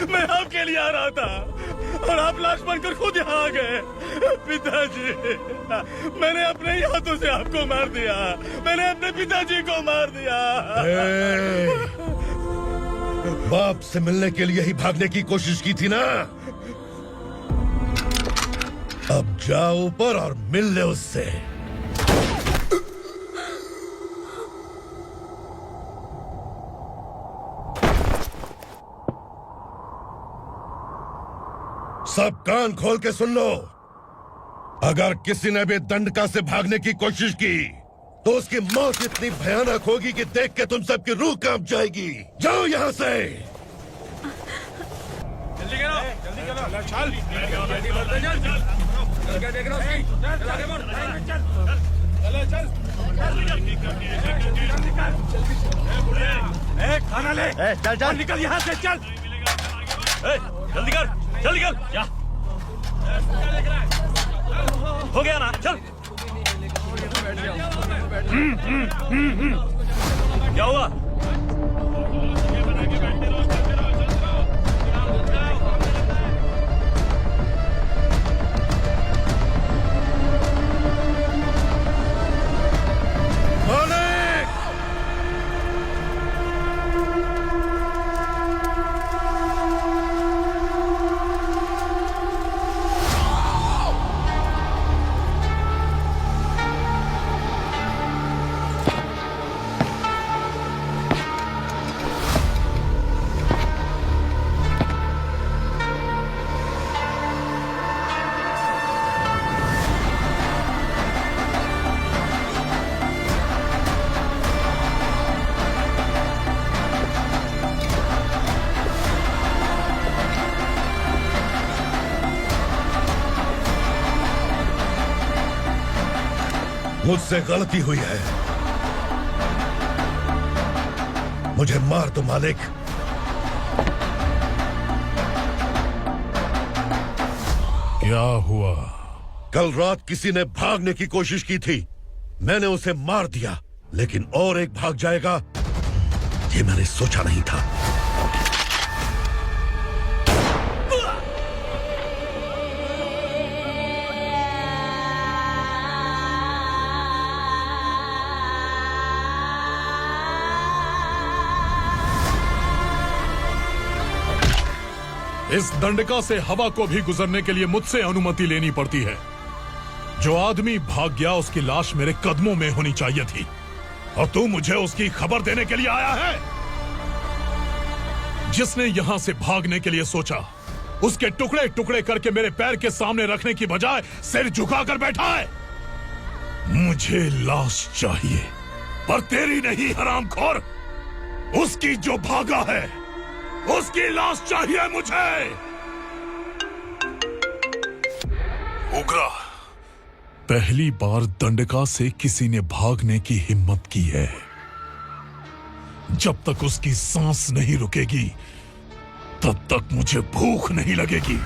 [SPEAKER 3] मैं आपके लिए आ रहा था और आप लाश बनकर खुद यहाँ आ गए। पिताजी, मैंने अपने ही हाथों से आपको मार दिया। मैंने अपने पिताजी को मार दिया।
[SPEAKER 1] बाप से मिलने के लिए ही भागने की कोशिश की थी ना? अब जाओ ऊपर और मिल ले उससे। सब कान खोल के सुन लो। अगर किसी ने भी दंडका से भागने की कोशिश की तो उसकी मौत इतनी भयानक होगी कि देख के तुम सबकी रूह कांप जाएगी। जाओ यहाँ से।
[SPEAKER 3] जल्दी करो, जल्दी करो, चल, जल्दी बढ़ते चल, चल, क्या देख रहा है? चल, आगे बढ़, चल, चल, खाना ले, चल, चल, निकल यहाँ से, चल, जल्दी कर, जल्दी कर, जा, हो गया ना, चल, क्या हुआ?
[SPEAKER 1] मुझसे गलती हुई है, मुझे मार दो मालिक।
[SPEAKER 17] क्या हुआ?
[SPEAKER 1] कल रात किसी ने भागने की कोशिश की थी, मैंने उसे मार दिया, लेकिन और एक भाग जाएगा ये मैंने सोचा नहीं था।
[SPEAKER 17] इस दंडका से हवा को भी गुजरने के लिए मुझसे अनुमति लेनी पड़ती है। जो आदमी भाग गया उसकी लाश मेरे कदमों में होनी चाहिए थी, और तू मुझे उसकी खबर देने के लिए आया है। जिसने यहां से भागने के लिए सोचा उसके टुकड़े टुकड़े करके मेरे पैर के सामने रखने की बजाय सिर झुकाकर बैठा है। मुझे लाश चाहिए, पर तेरी नहीं हरामखोर, उसकी जो भागा है उसकी लाश चाहिए मुझे। उग्रा, पहली बार दंडका से किसी ने भागने की हिम्मत की है। जब तक उसकी सांस नहीं रुकेगी तब तक मुझे भूख नहीं लगेगी।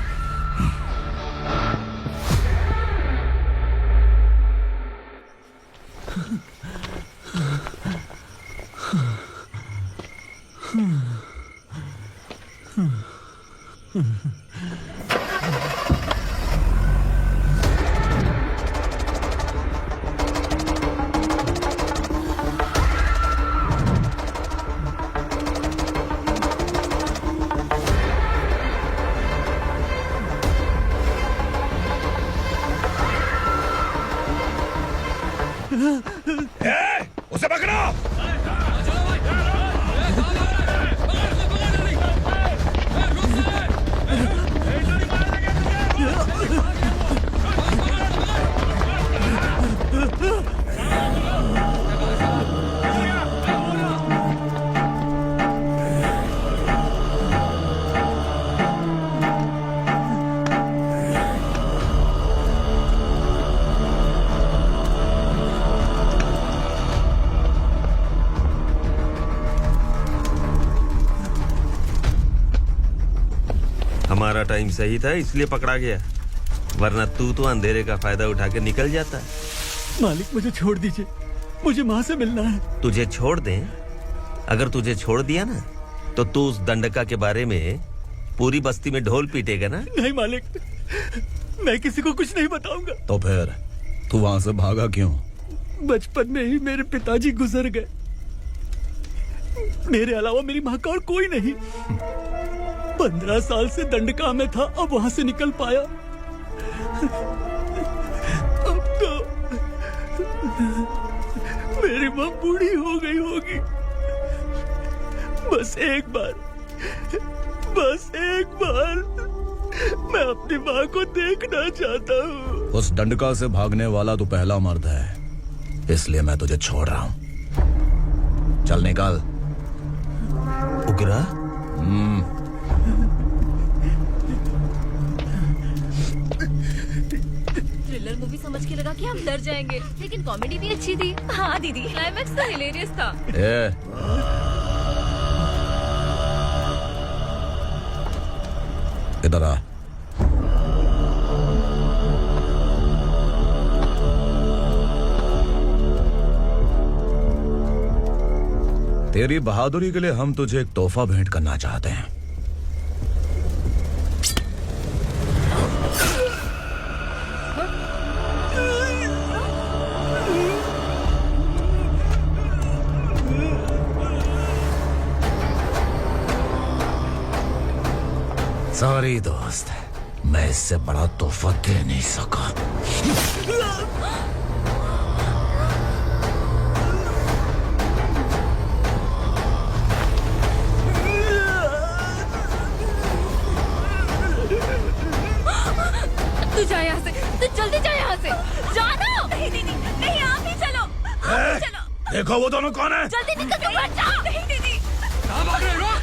[SPEAKER 17] उसे पकड़ो।
[SPEAKER 15] हमारा टाइम सही था इसलिए पकड़ा गया, वरना तू तो अंधेरे का फायदा उठा के निकल जाता।
[SPEAKER 9] मालिक मुझे छोड़ दीजिए, मुझे माँ से मिलना है।
[SPEAKER 15] तुझे छोड़ दें? अगर तुझे छोड़ दिया ना तो तू उस दंडका के बारे में पूरी बस्ती में ढोल पीटेगा ना।
[SPEAKER 9] नहीं मालिक, मैं किसी को कुछ नहीं बताऊंगा।
[SPEAKER 8] तो फिर तू वहां से भागा क्यों?
[SPEAKER 9] बचपन में ही मेरे पिताजी गुजर गए, मेरे अलावा मेरी माँ का और कोई नहीं। 15 साल से दंडका में था, अब वहां से निकल पाया। अब तो मेरी माँ बूढ़ी हो गई होगी। बस एक बार मैं अपनी माँ को देखना चाहता हूँ।
[SPEAKER 8] उस दंडका से भागने वाला तू पहला मर्द है, इसलिए मैं तुझे छोड़ रहा हूँ। चल निकल।
[SPEAKER 15] उग्रा?
[SPEAKER 10] थ्रिलर मूवी समझ के लगा कि हम डर जाएंगे, लेकिन कॉमेडी भी अच्छी थी। हाँ दीदी, क्लाइमैक्स तो हिलेरियस था।
[SPEAKER 8] इधर आ। तेरी बहादुरी के लिए हम तुझे एक तोहफा भेंट करना चाहते हैं। सॉरी दोस्त, मैं इससे बड़ा तोहफा दे नहीं सका।
[SPEAKER 10] तू जा यहाँ से, तू जल्दी जा यहाँ से। जाना। नहीं दीदी, नहीं, आप ही चलो, आप ही चलो।
[SPEAKER 17] देखो वो दोनों कौन है?
[SPEAKER 10] जल्दी निकल के बैठ जाओ। नहीं दीदी,
[SPEAKER 17] कहाँ भाग रहे हो?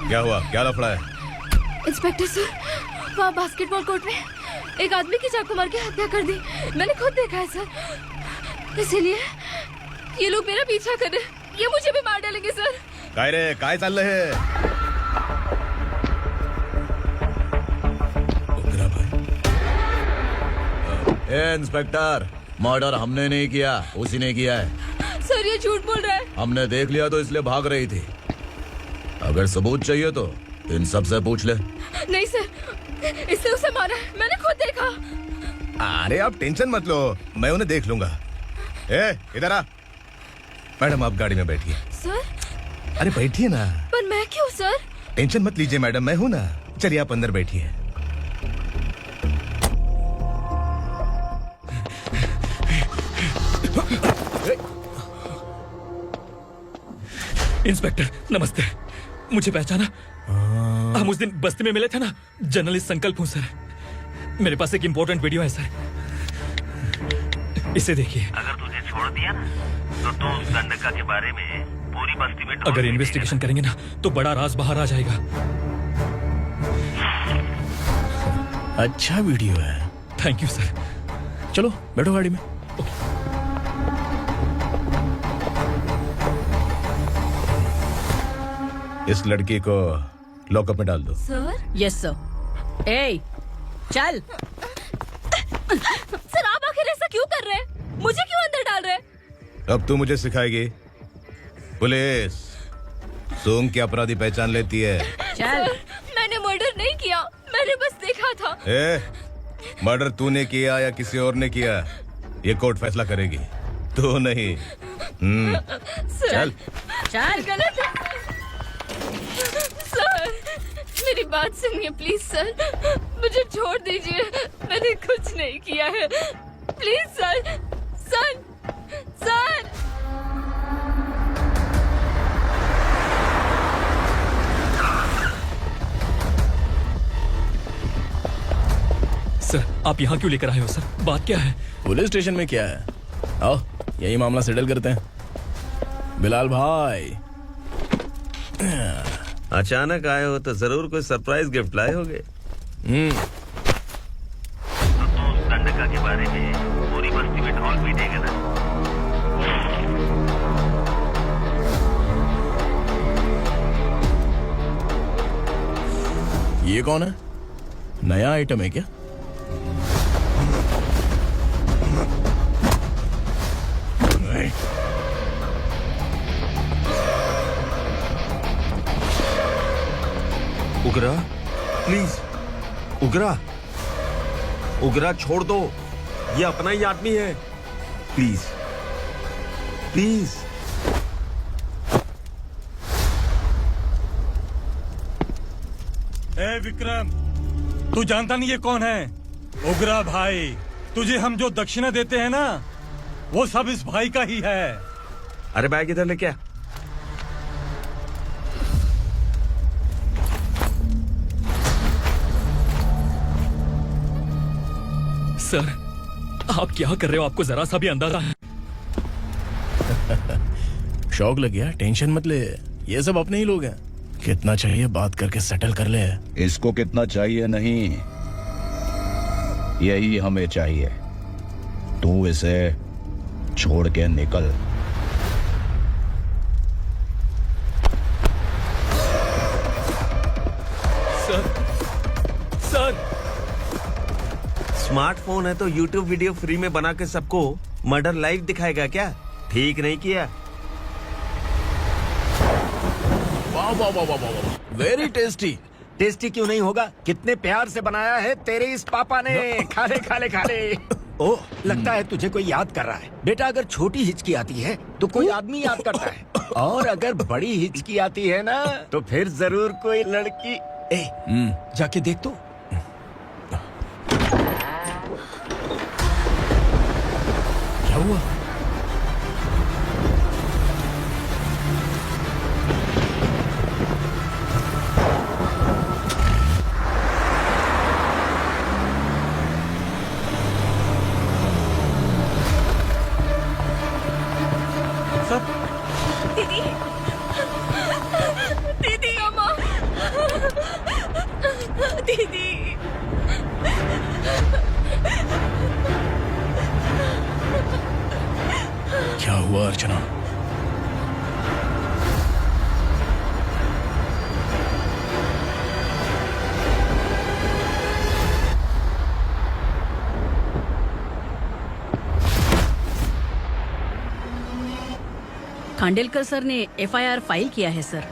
[SPEAKER 6] क्या हुआ? क्या लफड़ा है?
[SPEAKER 10] इंस्पेक्टर सर, वहाँ बास्केटबॉल कोर्ट में एक आदमी की चाकू मार के हत्या कर दी। मैंने खुद देखा है सर, इसीलिए ये लोग मेरा पीछा कर रहे हैं। ये मुझे भी मार डालेंगे सर।
[SPEAKER 6] काय रे, काय चाललंय हे?
[SPEAKER 8] ए इंस्पेक्टर, मर्डर हमने नहीं किया, उसी ने किया है।
[SPEAKER 10] सर ये झूठ बोल रहा है।
[SPEAKER 8] हमने देख लिया तो इसलिए भाग रही थी। अगर सबूत चाहिए तो इन सब से पूछ ले।
[SPEAKER 10] नहीं सर, इसने उसे मारा है, मैंने खुद देखा।
[SPEAKER 6] अरे आप टेंशन मत लो, मैं उन्हें देख लूंगा। इधर आ। मैडम आप गाड़ी में बैठिए।
[SPEAKER 10] सर?
[SPEAKER 6] अरे बैठिए ना।
[SPEAKER 10] पर मैं क्यों सर?
[SPEAKER 6] टेंशन मत लीजिए मैडम, मैं हूं ना। चलिए आप अंदर बैठिए।
[SPEAKER 3] इंस्पेक्टर नमस्ते, मुझे पहचाना? हम उस दिन बस्ती में मिले थे ना। जर्नलिस्ट संकल्प हूँ सर। मेरे पास एक इम्पोर्टेंट वीडियो है सर, इसे देखिए।
[SPEAKER 15] अगर तुझे छोड़ दिया ना तो तू उस दंडका के बारे में पूरी बस्ती में
[SPEAKER 3] अगर इन्वेस्टिगेशन करेंगे ना तो बड़ा राज बाहर आ जाएगा। अच्छा वीडियो है।
[SPEAKER 8] Thank you sir.
[SPEAKER 3] चलो बैठो गाड़ी में।
[SPEAKER 6] इस लड़की को लॉकअप में डाल दो।
[SPEAKER 11] सर? Yes sir. ए, चल।
[SPEAKER 10] सर आप आखिर ऐसा क्यों कर रहे हैं? मुझे क्यों अंदर डाल रहे हैं?
[SPEAKER 6] अब तू मुझे सिखाएगी? पुलिस सोंग की अपराधी पहचान लेती है।
[SPEAKER 11] चल।
[SPEAKER 10] मैंने मर्डर नहीं किया, मैंने बस देखा था।
[SPEAKER 6] मर्डर तूने किया या किसी और ने किया, ये कोर्ट फैसला करेगी, तू नहीं।
[SPEAKER 10] सर,
[SPEAKER 11] चल।
[SPEAKER 10] गलत है सर, मेरी बात सुनिए प्लीज सर, मुझे छोड़ दीजिए, मैंने कुछ नहीं किया है, please sir. Sir, sir.
[SPEAKER 8] Sir आप यहाँ क्यों लेकर आए हो सर? बात क्या है?
[SPEAKER 3] पुलिस स्टेशन में क्या है? आओ यही मामला सेटल करते हैं। बिलाल भाई,
[SPEAKER 15] अचानक आए हो तो जरूर कोई सरप्राइज गिफ्ट लाए होगे।
[SPEAKER 13] तो गंडका के बारे में पूरी बस्ती में ढोल पीटेगा ना।
[SPEAKER 3] ये कौन है? नया आइटम है क्या?
[SPEAKER 15] उगरा प्लीज, उगरा उगरा छोड़ दो, ये अपना ही आदमी है, प्लीज प्लीज।
[SPEAKER 7] ए विक्रम, तू जानता नहीं ये कौन है? उगरा भाई। तुझे हम जो दक्षिणा देते हैं ना, वो सब इस भाई का ही है।
[SPEAKER 15] अरे बैग इधर लेके आ।
[SPEAKER 8] सर आप क्या कर रहे हो? आपको जरा सा भी अंदाजा है?
[SPEAKER 3] शौक लग गया? टेंशन मत ले, ये सब अपने ही लोग हैं। कितना चाहिए बात करके सेटल कर ले।
[SPEAKER 18] इसको कितना चाहिए नहीं, यही हमें चाहिए। तू इसे छोड़ के निकल।
[SPEAKER 8] सर
[SPEAKER 15] स्मार्टफोन है तो यूट्यूब वीडियो फ्री में बना के सबको मर्डर लाइव दिखाएगा क्या? ठीक नहीं किया।
[SPEAKER 3] वाह वाह वाह वाह वाह, वेरी टेस्टी।
[SPEAKER 13] टेस्टी क्यों नहीं होगा? कितने प्यार से बनाया है तेरे इस पापा ने। खाले खाले खाले। ओह, लगता है तुझे कोई याद कर रहा है। बेटा अगर छोटी हिचकी आती है तो कोई आदमी याद करता है, और अगर बड़ी हिचकी आती है ना तो फिर जरूर कोई लड़की। जाके देख तो।
[SPEAKER 3] क्या हुआ?
[SPEAKER 10] दीदी, दीदी, अम्मा, दीदी।
[SPEAKER 3] क्या हुआ अर्चना?
[SPEAKER 11] खांडेलकर सर ने एफआईआर फाइल किया है सर।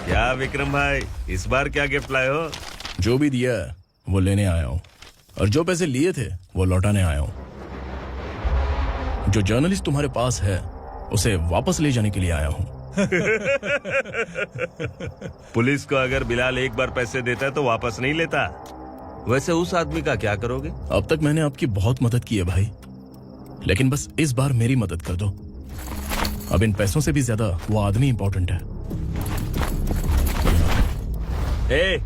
[SPEAKER 15] क्या विक्रम भाई, इस बार क्या गिफ्ट लाए हो?
[SPEAKER 3] जो भी दिया है वो लेने आया हूँ, और जो पैसे लिए थे वो लौटाने आया हूँ। जो जर्नलिस्ट तुम्हारे पास है उसे वापस ले जाने के लिए आया हूँ।
[SPEAKER 15] पुलिस को अगर बिलाल एक बार पैसे देता है तो वापस नहीं लेता। वैसे उस आदमी का क्या करोगे?
[SPEAKER 3] अब तक मैंने आपकी बहुत मदद की है भाई, लेकिन बस इस बार मेरी मदद कर दो। अब इन पैसों से भी ज्यादा वो आदमी इंपॉर्टेंट है।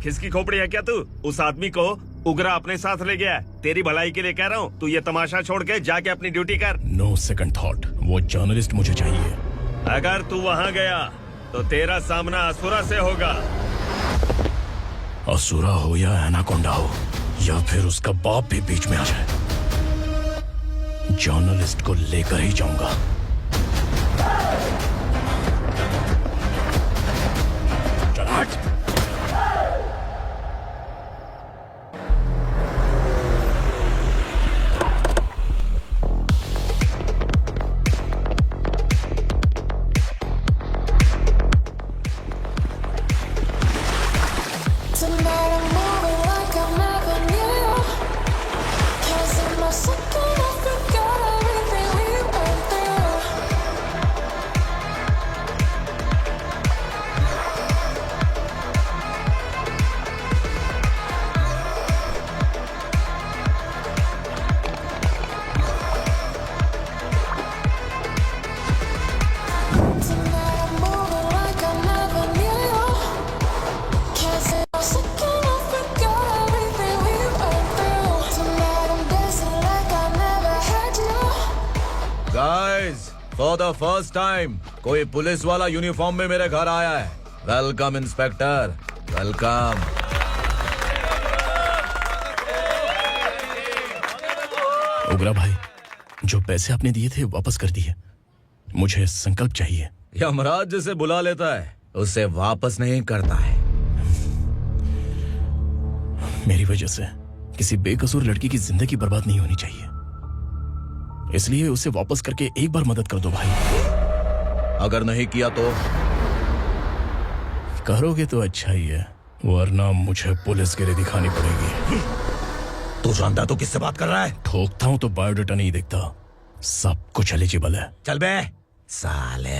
[SPEAKER 19] खिसकी खोपड़ी है क्या तू? उस आदमी को उगरा अपने साथ ले गया। तेरी भलाई के लिए कह रहा हूँ, तू ये तमाशा छोड़ के जाके अपनी ड्यूटी कर।
[SPEAKER 3] नो सेकंड थॉट, वो जर्नलिस्ट मुझे चाहिए।
[SPEAKER 19] अगर तू वहाँ गया तो तेरा सामना असुरा से होगा।
[SPEAKER 3] असुरा हो या एनाकोंडा हो या फिर उसका बाप भी बीच में आ जाए, जर्नलिस्ट को लेकर ही जाऊंगा।
[SPEAKER 20] फॉर द फर्स्ट टाइम कोई पुलिस वाला यूनिफॉर्म में मेरे घर आया है। Welcome inspector, welcome.
[SPEAKER 3] उगरा भाई, जो पैसे आपने दिए थे वापस कर दिए। मुझे संकल्प चाहिए।
[SPEAKER 20] यमराज जिसे बुला लेता है उसे वापस नहीं करता है।
[SPEAKER 3] मेरी वजह से किसी बेकसूर लड़की की जिंदगी बर्बाद नहीं होनी चाहिए, इसलिए उसे वापस करके एक बार मदद कर दो भाई।
[SPEAKER 20] अगर नहीं किया तो?
[SPEAKER 3] करोगे तो अच्छा ही है, वरना मुझे पुलिसगिरी दिखानी पड़ेगी।
[SPEAKER 20] तू जानता तो किससे बात कर रहा है?
[SPEAKER 3] ठोकता हूं तो बायोडाटा नहीं दिखता, सब कुछ एलिजिबल है।
[SPEAKER 20] चल बे साले।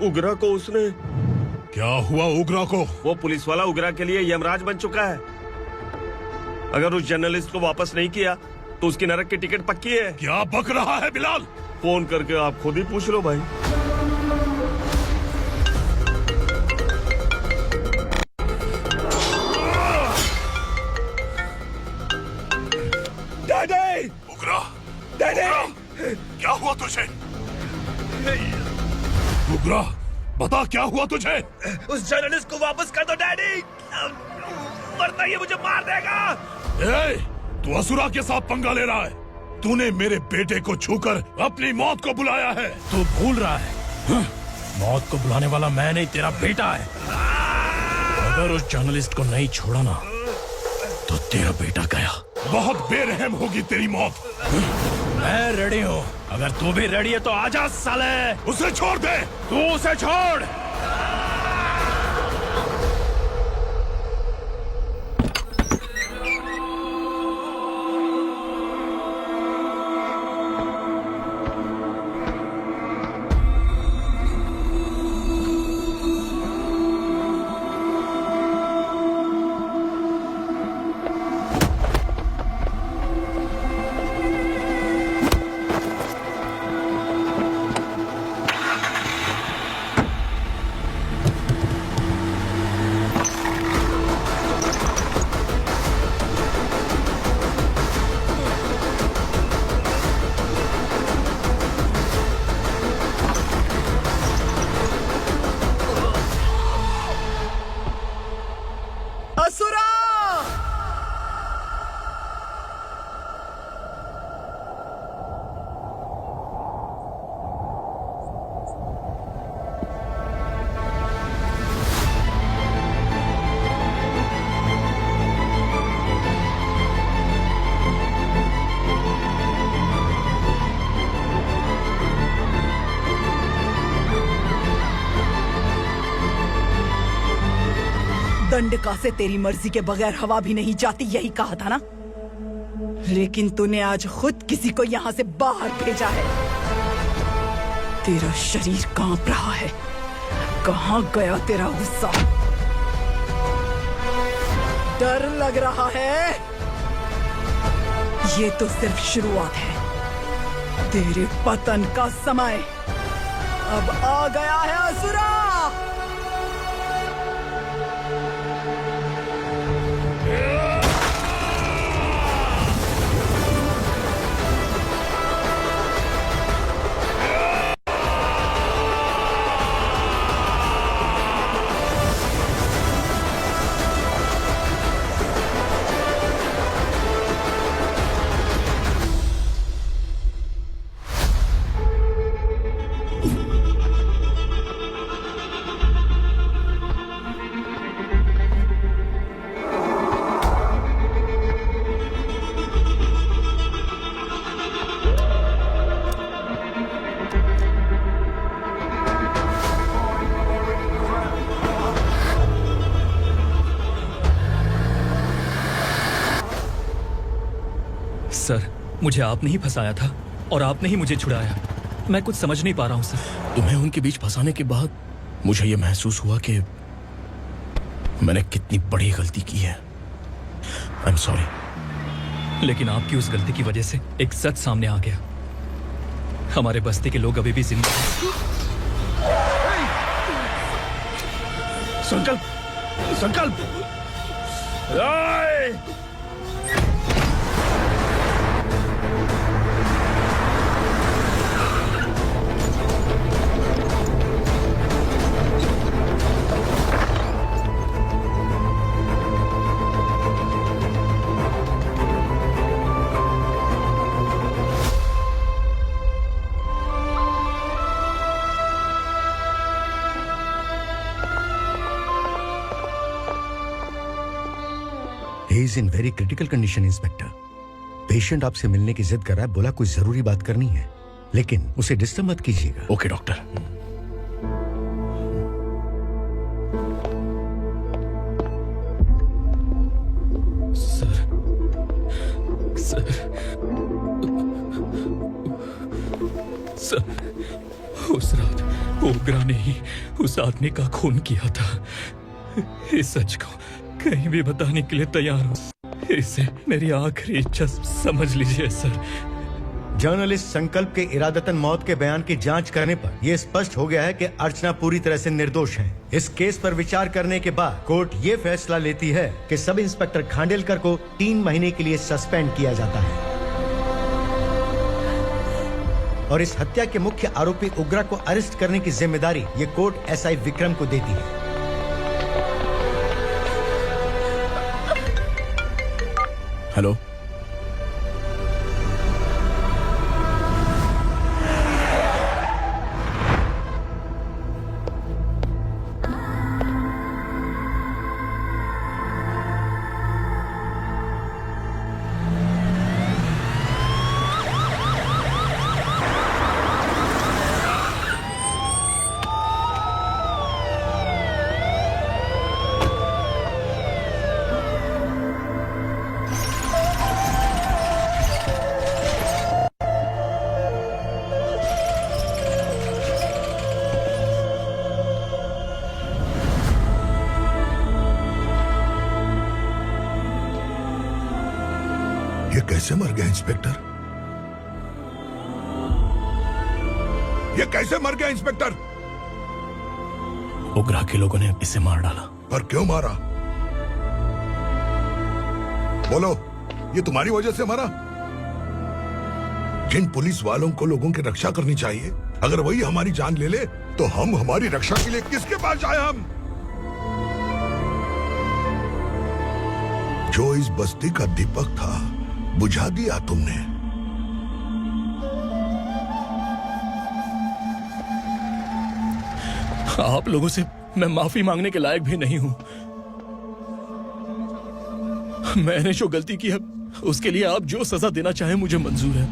[SPEAKER 19] उग्रा को उसने।
[SPEAKER 17] क्या हुआ उग्रा को?
[SPEAKER 19] वो पुलिस वाला उग्रा के लिए यमराज बन चुका है। अगर उस जर्नलिस्ट को वापस नहीं किया तो उसकी नरक की टिकट पक्की है।
[SPEAKER 17] क्या बक रहा है बिलाल?
[SPEAKER 19] फोन करके आप खुद ही पूछ लो भाई।
[SPEAKER 17] डैडी! उग्रा! डैडी! क्या हुआ तुझे? उग्रा, बता क्या हुआ तुझे?
[SPEAKER 19] उस जर्नलिस्ट को वापस कर दो डैडी, वरना ये मुझे मार देगा।
[SPEAKER 17] ए, तू असुरा के साथ पंगा ले रहा है। तूने मेरे बेटे को छूकर अपनी मौत को बुलाया है।
[SPEAKER 3] तू भूल रहा है, मौत को बुलाने वाला मैं नहीं, तेरा बेटा है। अगर उस जर्नलिस्ट को नहीं छोड़ा ना तो तेरा बेटा गया।
[SPEAKER 17] बहुत बेरहम होगी तेरी मौत।
[SPEAKER 3] मैं रेडी हूँ, अगर तू भी रेडी है तो आजा साले।
[SPEAKER 17] उसे छोड़ दे।
[SPEAKER 3] तू उसे छोड़।
[SPEAKER 21] दंडका से तेरी मर्जी के बगैर हवा भी नहीं जाती, यही कहा था ना। लेकिन तूने आज खुद किसी को यहाँ से बाहर भेजा है। तेरा शरीर कांप रहा है। कहाँ गया तेरा गुस्सा? डर लग रहा है? ये तो सिर्फ शुरुआत है। तेरे पतन का समय अब आ गया है असुरा।
[SPEAKER 22] सर, मुझे आपने ही फंसाया था और आपने ही मुझे छुड़ाया। मैं कुछ समझ नहीं पा रहा हूँ सर।
[SPEAKER 3] तुम्हें उनके बीच फंसाने के बाद मुझे ये महसूस हुआ कि मैंने कितनी बड़ी गलती की है। I am sorry.
[SPEAKER 22] लेकिन आपकी उस गलती की वजह से एक सच सामने आ गया। हमारे बस्ती के लोग अभी भी जिंदा हैं।
[SPEAKER 3] संकल्प, संकल्प।
[SPEAKER 23] He is in very critical condition, inspector. Patient आपसे मिलने की जिद कर रहा है, बोला कोई जरूरी बात करनी है, लेकिन उसे डिस्टर्ब मत कीजिएगा।
[SPEAKER 3] Okay doctor.
[SPEAKER 22] सर, उस रात ओग्रा ने ही उस आदमी का खून किया था। इस सच को कहीं भी बताने के लिए तैयार हूँ। इसे मेरी आखिरी इच्छा समझ लीजिए सर।
[SPEAKER 23] जर्नलिस्ट संकल्प के इरादतन मौत के बयान की जांच करने पर यह स्पष्ट हो गया है कि अर्चना पूरी तरह से निर्दोष है। इस केस पर विचार करने के बाद कोर्ट ये फैसला लेती है कि सब इंस्पेक्टर खांडेलकर को 3 महीने के लिए सस्पेंड किया जाता है और इस हत्या के मुख्य आरोपी उग्रा को अरेस्ट करने की जिम्मेदारी ये कोर्ट एसआई विक्रम को देती है।
[SPEAKER 3] हेलो,
[SPEAKER 17] कैसे मर गया इंस्पेक्टर? ये कैसे मर गया इंस्पेक्टर?
[SPEAKER 3] उग्रा के लोगों ने इसे मार डाला।
[SPEAKER 17] पर क्यों मारा? बोलो, ये तुम्हारी वजह से मारा? जिन पुलिस वालों को लोगों की रक्षा करनी चाहिए, अगर वही हमारी जान ले ले तो हम हमारी रक्षा के लिए किसके पास जाए? हम जो इस बस्ती का दीपक था बुझा दिया तुमने।
[SPEAKER 3] आप लोगों से मैं माफी मांगने के लायक भी नहीं हूं। मैंने जो गलती की है उसके लिए आप जो सजा देना चाहें मुझे मंजूर है।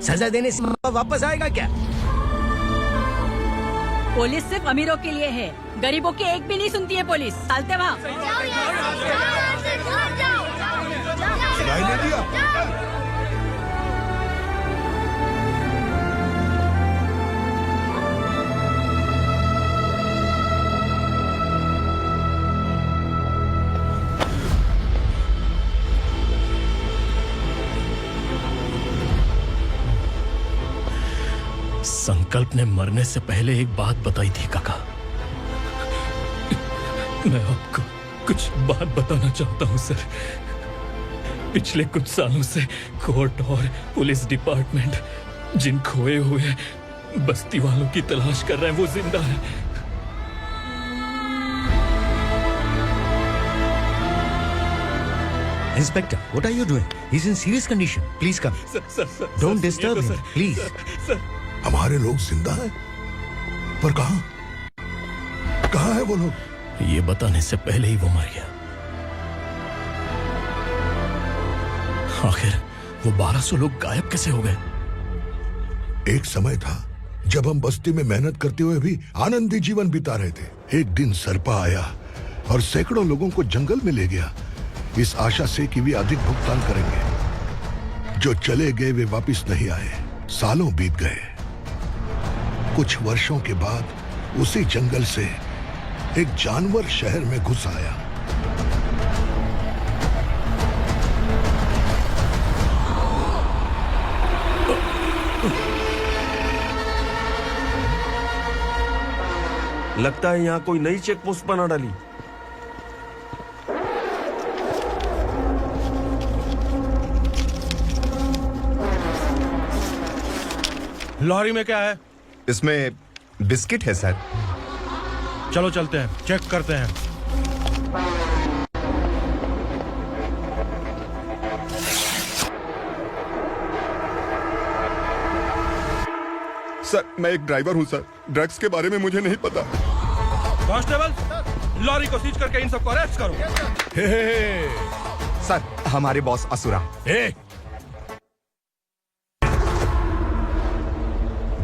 [SPEAKER 9] सजा देने से वापस आएगा क्या?
[SPEAKER 11] पुलिस सिर्फ अमीरों के लिए है, गरीबों की एक भी नहीं सुनती है पुलिस। चलते वहाँ।
[SPEAKER 17] सुनाई नहीं दिया?
[SPEAKER 3] संकल्प ने मरने से पहले एक बात बताई थी काका।
[SPEAKER 22] मैं आपको कुछ बात बताना चाहता हूं सर। पिछले कुछ सालों से कोर्ट और पुलिस डिपार्टमेंट जिन खोए हुए बस्ती वालों की तलाश कर रहे हैं वो जिंदा है।
[SPEAKER 23] Inspector, what are you doing? He is in serious condition. Please come.
[SPEAKER 22] Sir,
[SPEAKER 23] don't disturb him, please.
[SPEAKER 17] हमारे लोग जिंदा हैं, पर कहां? कहां है वो लोग?
[SPEAKER 3] ये बताने से पहले ही वो मर गया। आखिर वो 1200 लोग गायब कैसे हो गए?
[SPEAKER 17] एक समय था जब हम बस्ती में मेहनत करते हुए भी आनंदी जीवन बिता रहे थे। एक दिन सरपा आया और सैकड़ों लोगों को जंगल में ले गया, इस आशा से कि वे अधिक भुगतान करेंगे। जो चले गए वे वापस नहीं आए। सालों बीत गए। कुछ वर्षों के बाद उसी जंगल से एक जानवर शहर में घुस आया।
[SPEAKER 15] लगता है यहाँ कोई नई चेक पोस्ट बना डाली।
[SPEAKER 4] लॉरी में क्या है?
[SPEAKER 6] इसमें बिस्किट है सर।
[SPEAKER 4] चलो चलते हैं, चेक करते हैं।
[SPEAKER 5] सर, मैं एक ड्राइवर हूं सर। ड्रग्स के बारे में मुझे नहीं पता।
[SPEAKER 4] कांस्टेबल, लॉरी को सीज करके इन सबको अरेस्ट करो।
[SPEAKER 5] सर, हमारे बॉस असुरा।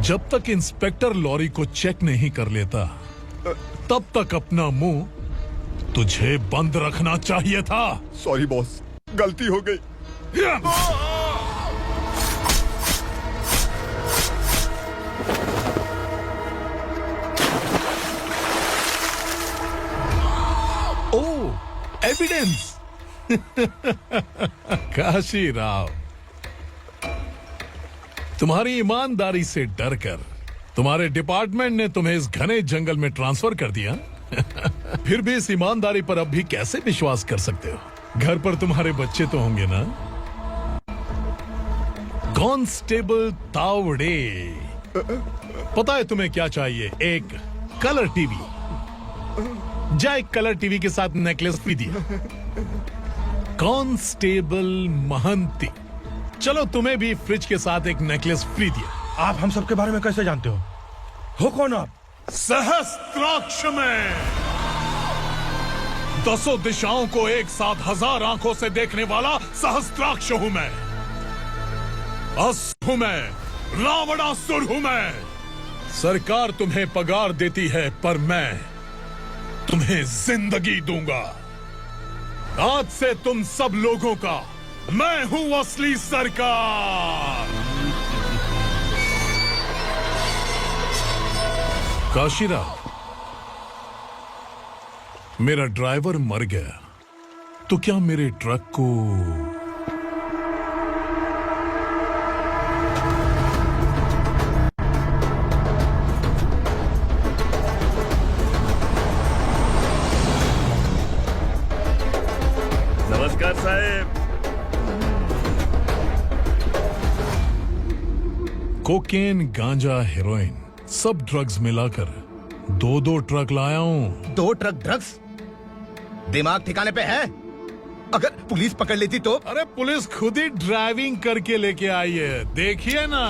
[SPEAKER 17] जब तक इंस्पेक्टर लॉरी को चेक नहीं कर लेता तब तक अपना मुंह तुझे बंद रखना चाहिए था।
[SPEAKER 5] सॉरी बॉस, गलती हो गई।
[SPEAKER 17] एविडेंस। काशी राव, तुम्हारी ईमानदारी से डरकर तुम्हारे डिपार्टमेंट ने तुम्हें इस घने जंगल में ट्रांसफर कर दिया। फिर भी इस ईमानदारी पर अब भी कैसे विश्वास कर सकते हो? घर पर तुम्हारे बच्चे तो होंगे ना? कांस्टेबल तावड़े, पता है तुम्हें क्या चाहिए? एक कलर टीवी। जा एक कलर टीवी के साथ नेकलेस भी दिया। कांस्टेबल महंती, चलो तुम्हें भी फ्रिज के साथ एक नेकलेस फ्री दिया।
[SPEAKER 4] आप हम सबके बारे में कैसे जानते हो कौन आप?
[SPEAKER 17] सहस्त्राक्ष में 10 दिशाओं को एक साथ 1000 आंखों से देखने वाला सहस्त्राक्ष हूं मैं। असुर हूं मैं, रावणासुर हूं मैं। सरकार तुम्हें पगार देती है पर मैं तुम्हें जिंदगी दूंगा। आज से तुम सब लोगों का मैं हूं असली सरकार। काशीराव, मेरा ड्राइवर मर गया तो क्या मेरे ट्रक को
[SPEAKER 19] नमस्कार साहब।
[SPEAKER 17] कोकेन, गांजा, हेरोइन सब ड्रग्स मिलाकर 2 ट्रक लाया हूं।
[SPEAKER 6] 2 ट्रक ड्रग्स? दिमाग ठिकाने पे है? अगर पुलिस पकड़ लेती तो?
[SPEAKER 17] अरे पुलिस खुद ही ड्राइविंग करके लेके आई है, देखिए ना।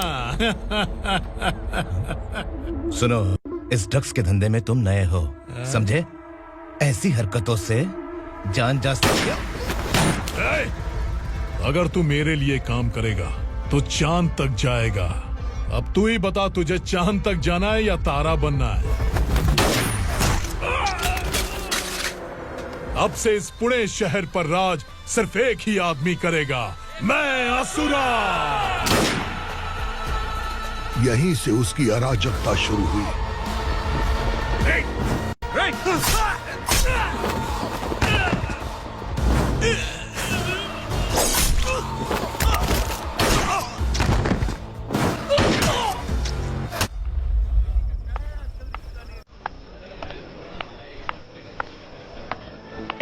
[SPEAKER 6] सुनो, इस ड्रग्स के धंधे में तुम नए हो, समझे? ऐसी हरकतों से जान जा सकती है।
[SPEAKER 17] अगर तू मेरे लिए काम करेगा तो चांद तक जाएगा। अब तू ही बता, तुझे चांद तक जाना है या तारा बनना है? अब से इस पुणे शहर पर राज सिर्फ एक ही आदमी करेगा, मैं असुरा।
[SPEAKER 1] यहीं से उसकी अराजकता शुरू हुई।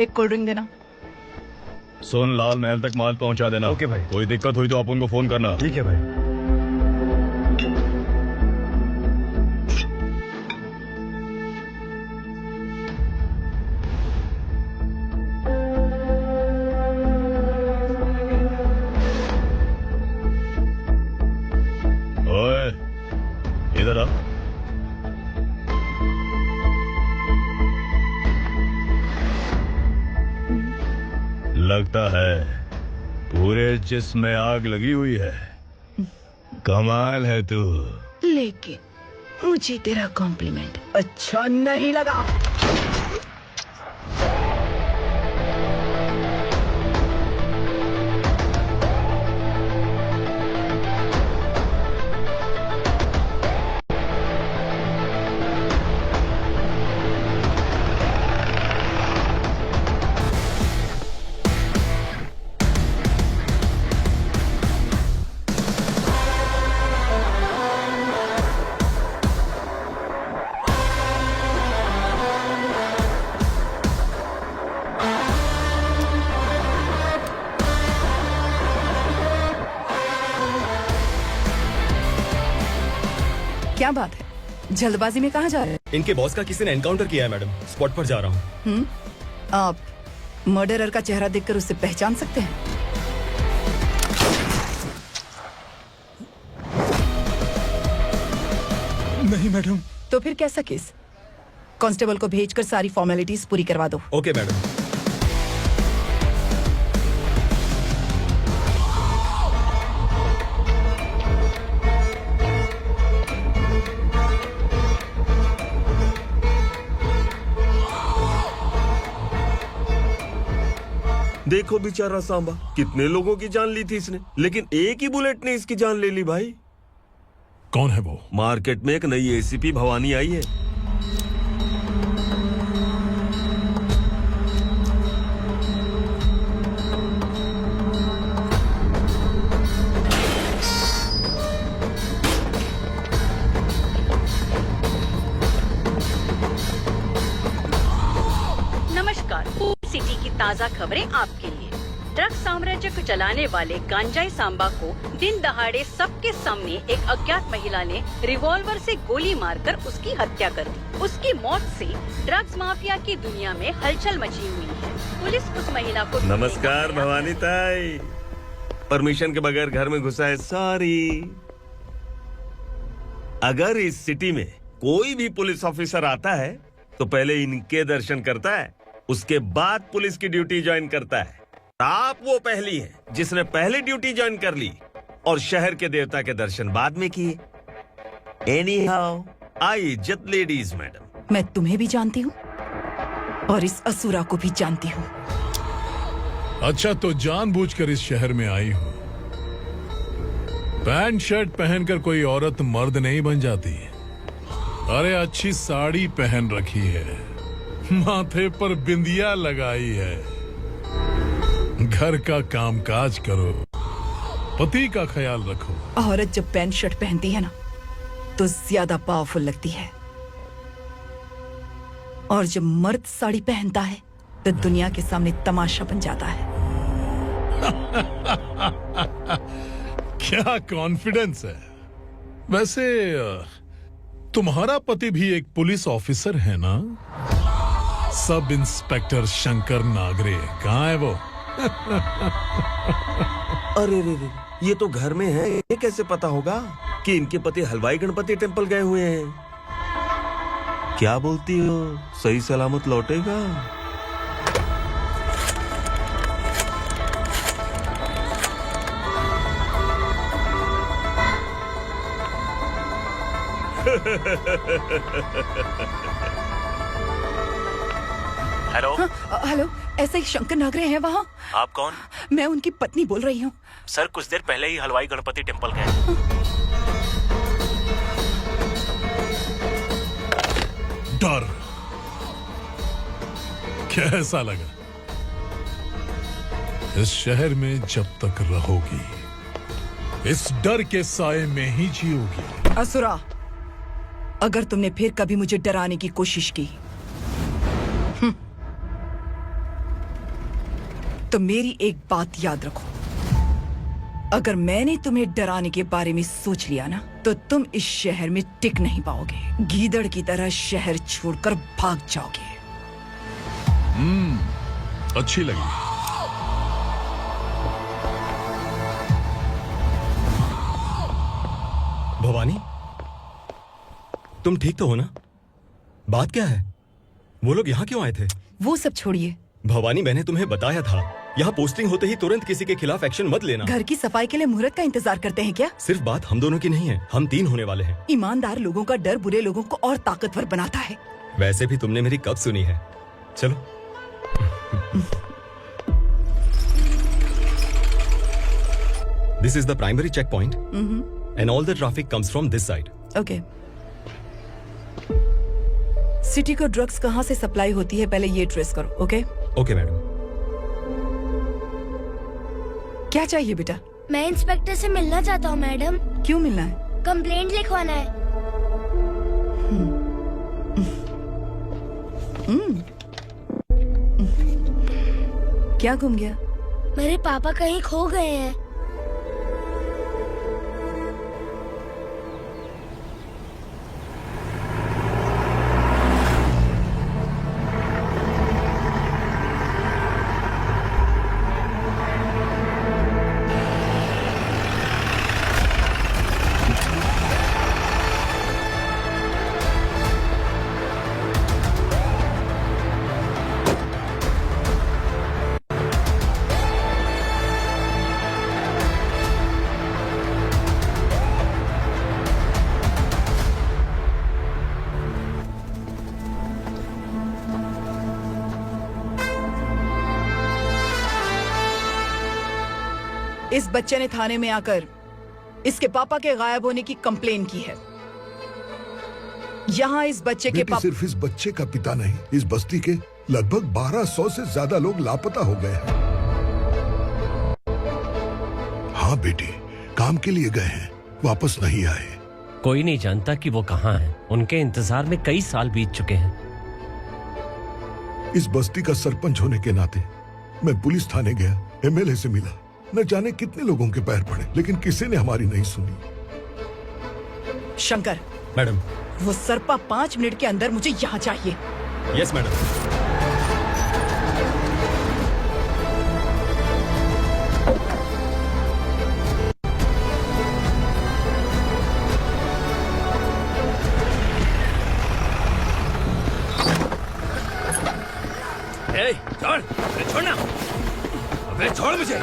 [SPEAKER 21] एक कोल्ड ड्रिंक देना।
[SPEAKER 8] सोनलाल महल तक माल पहुंचा देना। ओके भाई। कोई दिक्कत हुई तो आप उनको फोन करना। ठीक है भाई। ओए, इधर आ। लगता है पूरे जिस्म में आग लगी हुई है। कमाल है तू।
[SPEAKER 21] लेकिन मुझे तेरा कॉम्प्लीमेंट अच्छा नहीं लगा। क्या बात है, जल्दबाजी में कहाँ जा रहे हैं?
[SPEAKER 8] इनके बॉस का किसी ने एनकाउंटर किया है मैडम, स्पॉट पर जा रहा हूँ।
[SPEAKER 21] आप मर्डरर का चेहरा देखकर उसे पहचान सकते हैं?
[SPEAKER 8] नहीं मैडम।
[SPEAKER 21] तो फिर कैसा केस? कांस्टेबल को भेजकर सारी फॉर्मेलिटीज पूरी करवा दो।
[SPEAKER 8] Okay madam.
[SPEAKER 19] देखो बेचारा सांबा, कितने लोगों की जान ली थी इसने, लेकिन एक ही बुलेट ने इसकी जान ले ली भाई।
[SPEAKER 17] कौन है वो?
[SPEAKER 19] मार्केट में एक नई एसीपी भवानी आई है।
[SPEAKER 11] नमस्कार। सिटी की ताज़ा खबरें आपके लिए। ड्रग्स साम्राज्य को चलाने वाले गांजाई सांबा को दिन दहाड़े सबके सामने एक अज्ञात महिला ने रिवॉल्वर से गोली मारकर उसकी हत्या कर दी। उसकी मौत से ड्रग्स माफिया की दुनिया में हलचल मची हुई है। पुलिस उस महिला को
[SPEAKER 19] नमस्कार भवानी ताई, परमिशन के बगैर घर में घुसा है, सॉरी। अगर इस सिटी में कोई भी पुलिस ऑफिसर आता है तो पहले इनके दर्शन करता है, उसके बाद पुलिस की ड्यूटी ज्वाइन करता है। आप वो पहली हैं जिसने पहले ड्यूटी ज्वाइन कर ली और शहर के देवता के दर्शन बाद में किए। एनीहाउ, आई इज्जत लेडीज मैडम।
[SPEAKER 21] मैं तुम्हें भी जानती हूँ और इस असुरा को भी जानती हूँ।
[SPEAKER 17] अच्छा, तो जानबूझकर इस शहर में आई हो। पैंट शर्ट पहनकर कोई औरत मर्द नहीं बन जाती। अरे अच्छी साड़ी पहन रखी है, माथे पर बिंदिया लगाई है, घर का कामकाज करो, पति का ख्याल रखो।
[SPEAKER 21] औरत जब पैंट शर्ट पहनती है ना तो ज्यादा पावरफुल लगती है, और जब मर्द साड़ी पहनता है तो दुनिया के सामने तमाशा बन जाता है।
[SPEAKER 17] क्या कॉन्फिडेंस है। वैसे तुम्हारा पति भी एक पुलिस ऑफिसर है ना? सब इंस्पेक्टर शंकर नागरे कहाँ है वो?
[SPEAKER 19] अरे रे रे, ये तो घर में है, ये कैसे पता होगा कि इनके पति हलवाई गणपति टेम्पल गए हुए हैं? क्या बोलती हो, सही सलामत लौटेगा?
[SPEAKER 2] हेलो।
[SPEAKER 21] हेलो, ऐसे ही शंकर नागरे हैं वहाँ?
[SPEAKER 2] आप कौन?
[SPEAKER 21] मैं उनकी पत्नी बोल रही हूँ।
[SPEAKER 2] सर कुछ देर पहले ही हलवाई गणपति टेम्पल गए।
[SPEAKER 17] डर कैसा लगा? इस शहर में जब तक रहोगी इस डर के साए में ही जियोगी।
[SPEAKER 21] असुरा, अगर तुमने फिर कभी मुझे डराने की कोशिश की तो मेरी एक बात याद रखो, अगर मैंने तुम्हें डराने के बारे में सोच लिया ना तो तुम इस शहर में टिक नहीं पाओगे। गीदड़ की तरह शहर छोड़कर भाग जाओगे।
[SPEAKER 17] अच्छी लगी।
[SPEAKER 8] भवानी, तुम ठीक तो हो ना? बात क्या है? वो लोग यहाँ क्यों आए थे?
[SPEAKER 21] वो सब छोड़िए
[SPEAKER 8] भवानी, मैंने तुम्हें बताया था यहाँ पोस्टिंग होते ही तुरंत किसी के खिलाफ एक्शन मत लेना।
[SPEAKER 21] घर की सफाई के लिए मुहूर्त का इंतजार करते हैं क्या?
[SPEAKER 8] सिर्फ बात हम दोनों की नहीं है, हम 3 होने वाले हैं।
[SPEAKER 21] ईमानदार लोगों का डर बुरे लोगों को और ताकतवर बनाता है।
[SPEAKER 8] वैसे भी तुमने मेरी कब सुनी है। चलो। This is the primary checkpoint, and all the traffic comes from this side.
[SPEAKER 21] Okay. City को ड्रग्स कहाँ से सप्लाई होती है पहले ये ट्रेस करो। ओके?
[SPEAKER 8] Okay madam.
[SPEAKER 21] क्या चाहिए बेटा?
[SPEAKER 16] मैं इंस्पेक्टर से मिलना चाहता हूँ मैडम।
[SPEAKER 21] क्यों मिलना है?
[SPEAKER 16] कंप्लेंट लिखवाना है।
[SPEAKER 21] क्या घूम गया?
[SPEAKER 16] मेरे पापा कहीं खो गए हैं।
[SPEAKER 21] इस बच्चे ने थाने में आकर इसके पापा के गायब होने की कंप्लेन की है। यहाँ इस बच्चे के पापा
[SPEAKER 12] सिर्फ इस बच्चे का पिता नहीं, इस बस्ती के लगभग 1200 से ज्यादा लोग लापता हो गए हैं। हाँ बेटी, काम के लिए गए हैं, वापस नहीं आए।
[SPEAKER 14] कोई नहीं जानता कि वो कहाँ हैं। उनके इंतजार में कई साल बीत चुके हैं।
[SPEAKER 12] इस बस्ती का सरपंच होने के नाते मैं पुलिस थाने गया, एमएलए से मिला, न जाने कितने लोगों के पैर पड़े, लेकिन किसी ने हमारी नहीं सुनी।
[SPEAKER 21] शंकर,
[SPEAKER 8] मैडम।
[SPEAKER 21] वो सरपा 5 मिनट के अंदर मुझे यहाँ चाहिए।
[SPEAKER 8] Yes madam.
[SPEAKER 3] छोड़, छोड़ना, अबे छोड़ मुझे।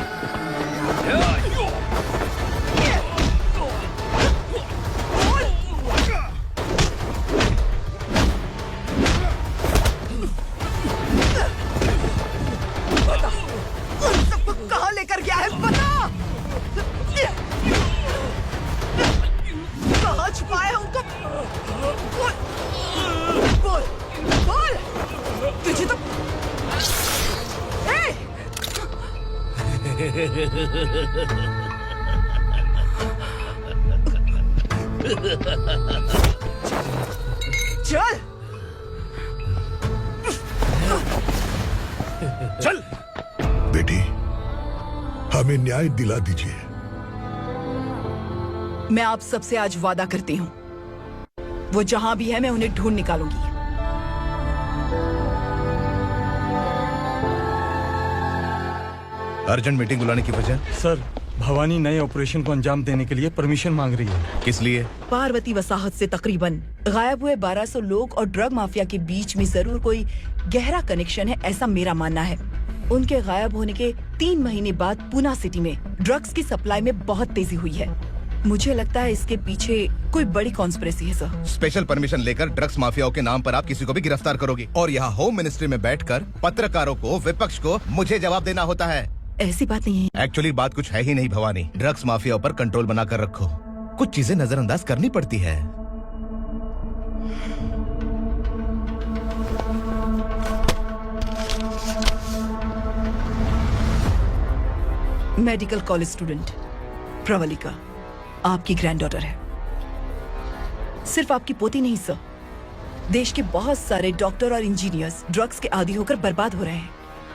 [SPEAKER 21] सबको कहाँ लेकर गया है पता? कहाँ छुपाया है उनको? बोल, बोल, तुझे तो चल
[SPEAKER 12] चल बेटी, हमें न्याय दिला दीजिए।
[SPEAKER 21] मैं आप सबसे आज वादा करती हूँ, वो जहां भी है मैं उन्हें ढूंढ निकालूंगी।
[SPEAKER 6] अर्जेंट मीटिंग बुलाने की वजह?
[SPEAKER 23] सर, भवानी नए ऑपरेशन को अंजाम देने के लिए परमिशन मांग रही है।
[SPEAKER 6] किस लिए?
[SPEAKER 21] पार्वती वसाहत से तकरीबन गायब हुए 1200 लोग और ड्रग माफिया के बीच में जरूर कोई गहरा कनेक्शन है, ऐसा मेरा मानना है। उनके गायब होने के 3 महीने बाद पूना सिटी में ड्रग्स की सप्लाई में बहुत तेजी हुई है। मुझे लगता है इसके पीछे कोई बड़ी कॉन्स्पिरेसी है सर।
[SPEAKER 6] स्पेशल परमिशन लेकर ड्रग्स माफियाओं के नाम पर आप किसी को भी गिरफ्तार करोगे और यहाँ होम मिनिस्ट्री में बैठकर पत्रकारों को, विपक्ष को मुझे जवाब देना होता है।
[SPEAKER 21] ऐसी बात नहीं है।
[SPEAKER 6] एक्चुअली बात कुछ है ही नहीं भवानी। ड्रग्स माफियाओं पर कंट्रोल बनाकर रखो। कुछ चीजें नजरअंदाज करनी पड़ती है।
[SPEAKER 21] मेडिकल कॉलेज स्टूडेंट प्रवलिका आपकी ग्रैंडडॉटर है। सिर्फ आपकी पोती नहीं सर, देश के बहुत सारे डॉक्टर और इंजीनियर्स ड्रग्स के आदी होकर बर्बाद हो रहे हैं।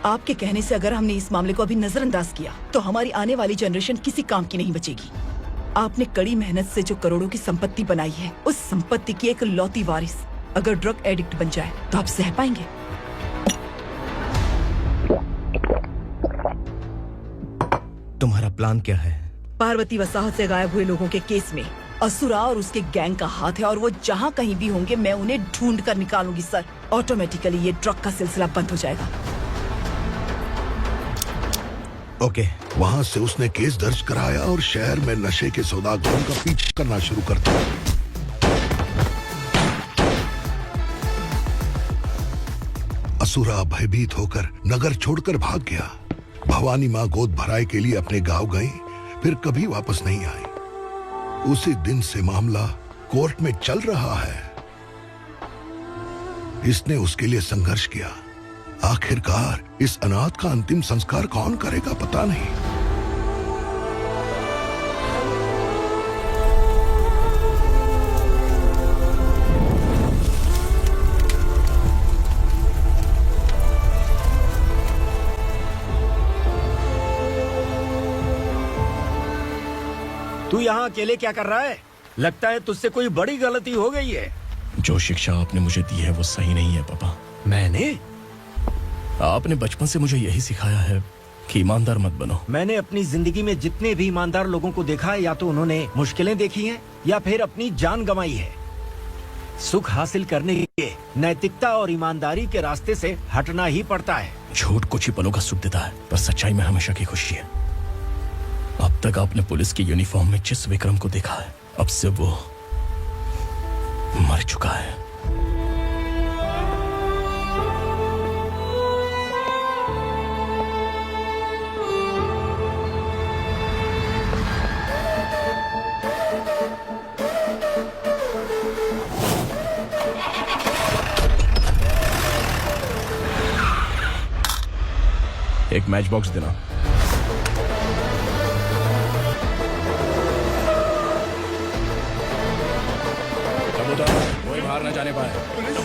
[SPEAKER 21] आपके कहने से अगर हमने इस मामले को अभी नजरअंदाज किया तो हमारी आने वाली जनरेशन किसी काम की नहीं बचेगी। आपने कड़ी मेहनत से जो करोड़ों की संपत्ति बनाई है, उस संपत्ति की एक लौती वारिस अगर ड्रग एडिक्ट बन जाए तो आप सह पाएंगे?
[SPEAKER 6] तुम्हारा प्लान क्या है?
[SPEAKER 21] पार्वती वसाहत से गायब हुए लोगों के केस में असुरा और उसके गैंग का हाथ है और वो जहाँ कहीं भी होंगे मैं उन्हें ढूंढ कर निकालूंगी सर। ऑटोमेटिकली ये ड्रग का सिलसिला बंद हो जाएगा।
[SPEAKER 6] ओके।
[SPEAKER 12] वहाँ से उसने केस दर्ज कराया और शहर में नशे के सौदागरों का पीछा करना शुरू कर दिया। असुरा भयभीत होकर नगर छोड़कर भाग गया। भवानी माँ गोद भराई के लिए अपने गांव गई, फिर कभी वापस नहीं आई। उसी दिन से मामला कोर्ट में चल रहा है। इसने उसके लिए संघर्ष किया। आखिरकार इस अनाथ का अंतिम संस्कार कौन करेगा पता नहीं।
[SPEAKER 13] तू यहाँ अकेले क्या कर रहा है? लगता है तुझसे कोई बड़ी गलती हो गई है।
[SPEAKER 3] जो शिक्षा आपने मुझे दी है वो सही नहीं है पापा।
[SPEAKER 13] मैंने?
[SPEAKER 3] आपने बचपन से मुझे यही सिखाया है कि ईमानदार मत बनो।
[SPEAKER 13] मैंने अपनी जिंदगी में जितने भी ईमानदार लोगों को देखा है, या तो उन्होंने मुश्किलें देखी हैं या फिर अपनी जान गंवाई है। सुख हासिल करने के लिए नैतिकता और ईमानदारी के रास्ते से हटना ही पड़ता है।
[SPEAKER 3] झूठ कुछ ही पलों का सुख देता है, पर सच्चाई में हमेशा की खुशी है। अब तक आपने पुलिस की यूनिफॉर्म में जिस विक्रम को देखा है, अब से वो मर चुका है। एक मैच बॉक्स देना। कबूतर कोई बाहर न जाने पाए।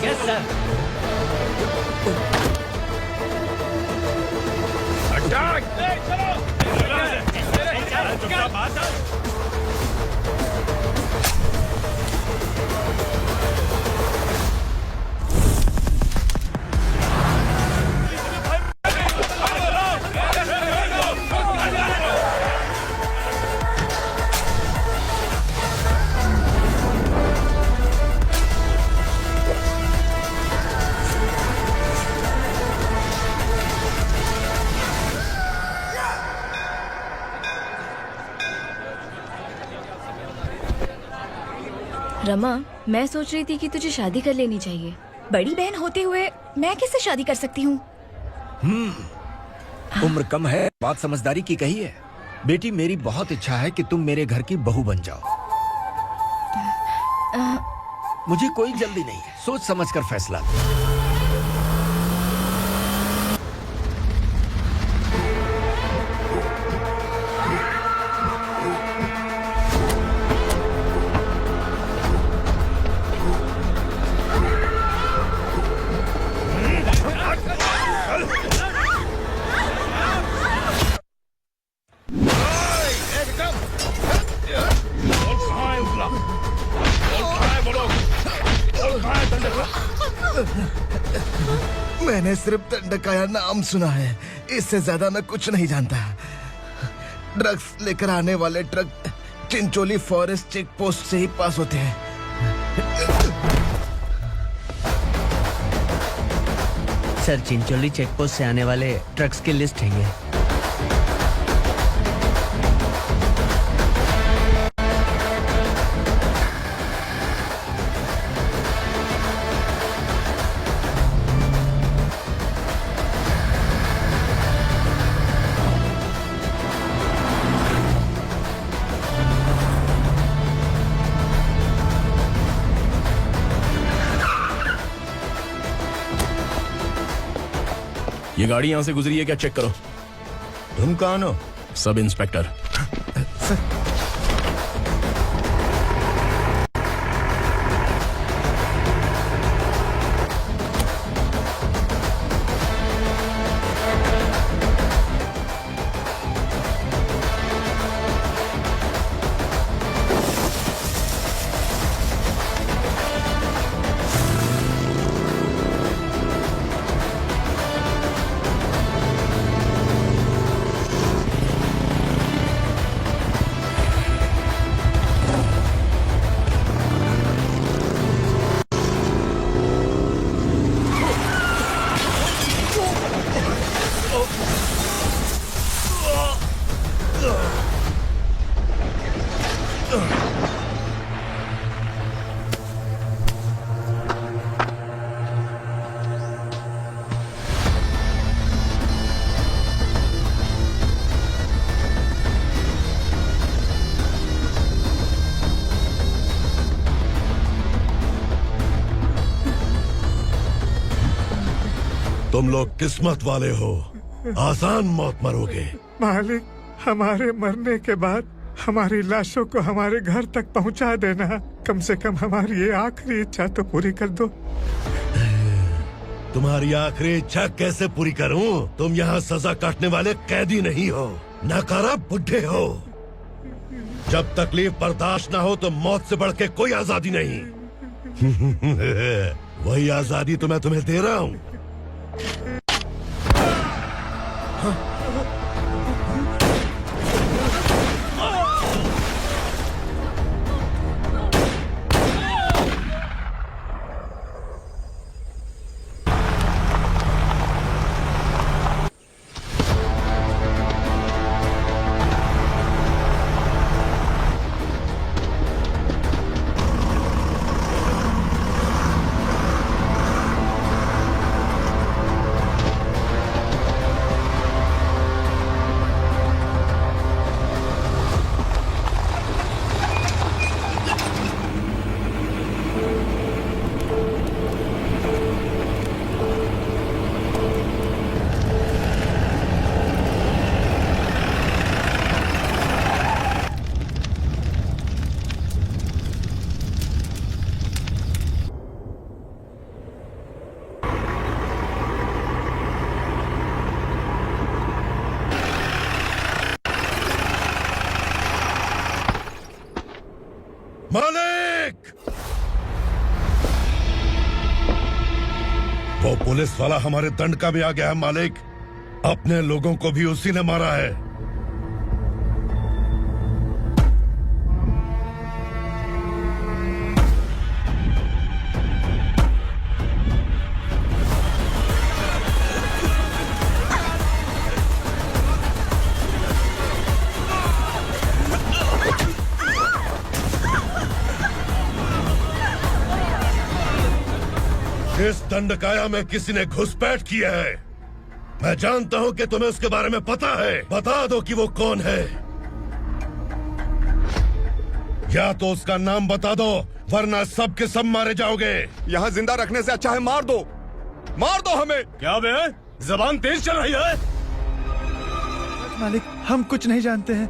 [SPEAKER 9] Yes sir.
[SPEAKER 10] रमा, मैं सोच रही थी कि तुझे शादी कर लेनी चाहिए।
[SPEAKER 21] बड़ी बहन होते हुए मैं कैसे शादी कर सकती हूँ?
[SPEAKER 13] उम्र कम है, बात समझदारी की कही है। बेटी, मेरी बहुत इच्छा है कि तुम मेरे घर की बहू बन जाओ। मुझे कोई जल्दी नहीं है, सोच समझकर फैसला लो।
[SPEAKER 6] मैंने सिर्फ दंडकाया नाम सुना है, इससे ज्यादा मैं कुछ नहीं जानता। ड्रग्स लेकर आने वाले truck Chincholi forest check post से ही पास होते हैं।
[SPEAKER 9] सर, चिंचोली चेक पोस्ट से आने वाले ट्रक्स की लिस्ट है ये।
[SPEAKER 3] ये गाड़ी यहाँ से गुजरी है क्या, चेक करो।
[SPEAKER 23] तुम कौन हो?
[SPEAKER 3] Sub inspector.
[SPEAKER 1] तुम लोग किस्मत वाले हो, आसान मौत मरोगे।
[SPEAKER 7] मालिक, हमारे मरने के बाद हमारी लाशों को हमारे घर तक पहुंचा देना। कम से कम हमारी ये आखिरी इच्छा तो पूरी कर दो।
[SPEAKER 1] तुम्हारी आखिरी इच्छा कैसे पूरी करूं? तुम यहाँ सजा काटने वाले कैदी नहीं हो, नकारा बुढ़े हो। जब तकलीफ बर्दाश्त ना हो तो मौत से बढ़ के कोई आजादी नहीं। वही आजादी तो मैं तुम्हें दे रहा हूँ। पुलिस वाला हमारे दंड का भी आ गया है मालिक। अपने लोगों को भी उसी ने मारा है। इस दंडकाया में किसी ने घुसपैठ किया है। मैं जानता हूं कि तुम्हें उसके बारे में पता है। बता दो कि वो कौन है, या तो उसका नाम बता दो, वरना सब के सब मारे जाओगे।
[SPEAKER 5] यहाँ जिंदा रखने से अच्छा है मार दो हमें।
[SPEAKER 8] क्या बे, जबान तेज चल रही है?
[SPEAKER 4] मालिक, हम कुछ नहीं जानते हैं।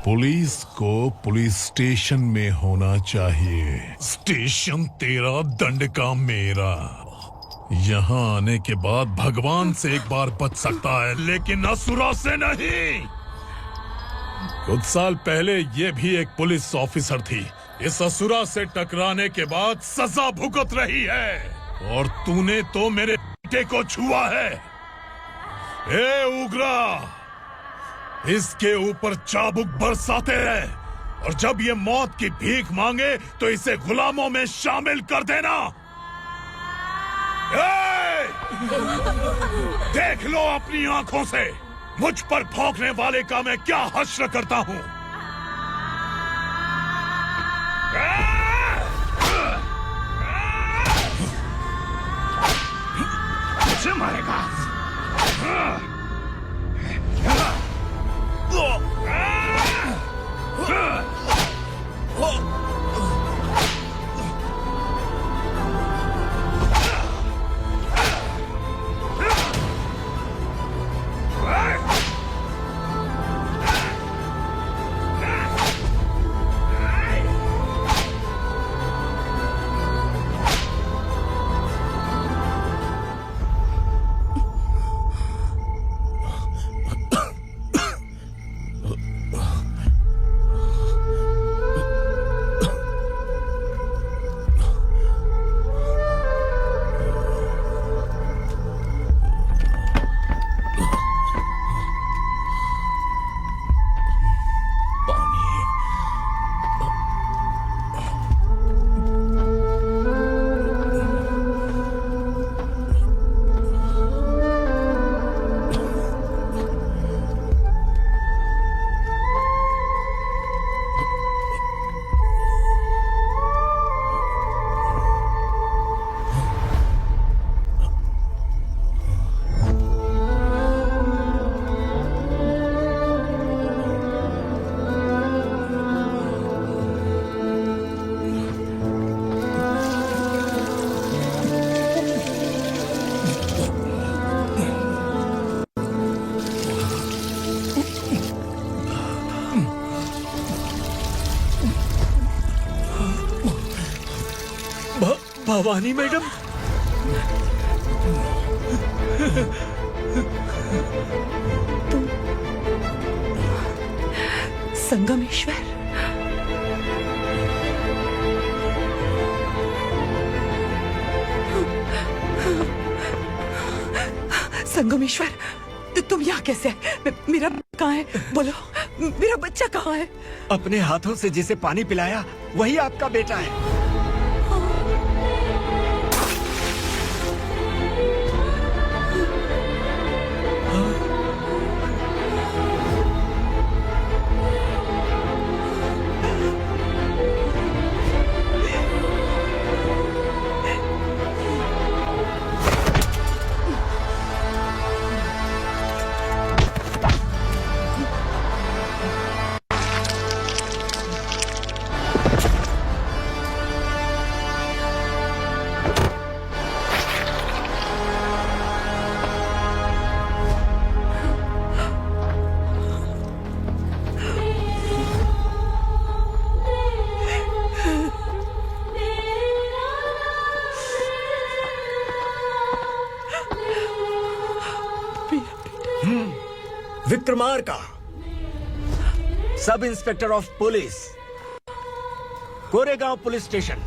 [SPEAKER 17] पुलिस को पुलिस स्टेशन में होना चाहिए। स्टेशन तेरा, दंड का मेरा। यहाँ आने के बाद भगवान से एक बार बच सकता है, लेकिन असुरा से नहीं। कुछ साल पहले ये भी एक पुलिस ऑफिसर थी। इस असुरा से टकराने के बाद सजा भुगत रही है, और तूने तो मेरे बेटे को छुआ है। ए उग्रा, इसके ऊपर चाबुक बरसाते रहे, और जब ये मौत की भीख मांगे तो इसे गुलामों में शामिल कर देना। देख लो अपनी आंखों से मुझ पर भौंकने वाले का मैं क्या हश्र करता हूँ।
[SPEAKER 13] भवानी मैडम,
[SPEAKER 21] तुम संगमेश्वर, संगमेश्वर, तुम यहाँ कैसे आए? मेरा कहाँ है? बोलो, मेरा बच्चा कहाँ है?
[SPEAKER 13] अपने हाथों से जिसे पानी पिलाया वही आपका बेटा है। Vikramarka, sub inspector of police, Koregaon police station.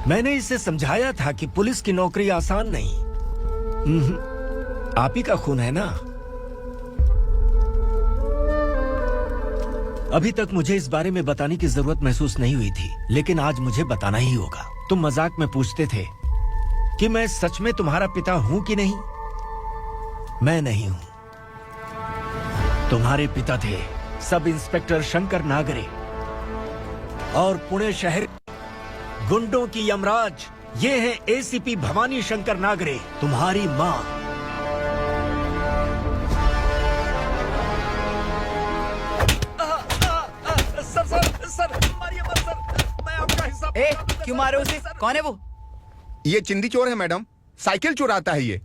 [SPEAKER 13] मैंने इसे समझाया था कि पुलिस की नौकरी आसान नहीं। आप ही का खून है ना। अभी तक मुझे इस बारे में बताने की जरूरत महसूस नहीं हुई थी, लेकिन आज मुझे बताना ही होगा। तुम मजाक में पूछते थे कि मैं सच में तुम्हारा पिता हूं कि नहीं। मैं नहीं हूं। तुम्हारे पिता थे सब इंस्पेक्टर शंकर नागरे, और पुणे शहर गुंडों की यमराज ये है एसीपी भवानी शंकर नागरे, तुम्हारी मां। सर, मारिए मत सर, मैं आपका हिस्सा।
[SPEAKER 21] क्यों मारे उसे? कौन है वो?
[SPEAKER 5] ये चिंदी चोर है मैडम, साइकिल चुराता है ये।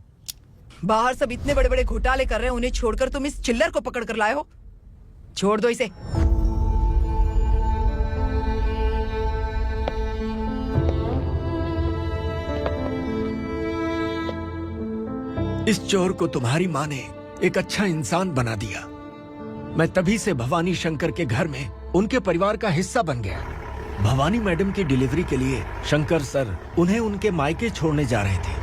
[SPEAKER 21] बाहर सब इतने बड़े बड़े घोटाले कर रहे हैं, उन्हें छोड़कर तुम इस चिल्लर को पकड़ कर लाए हो। छोड़ दो इसे।
[SPEAKER 13] इस चोर को तुम्हारी माँ ने एक अच्छा इंसान बना दिया। मैं तभी से भवानी शंकर के घर में उनके परिवार का हिस्सा बन गया। भवानी मैडम की डिलीवरी के लिए शंकर सर उन्हें उनके मायके छोड़ने जा रहे थे।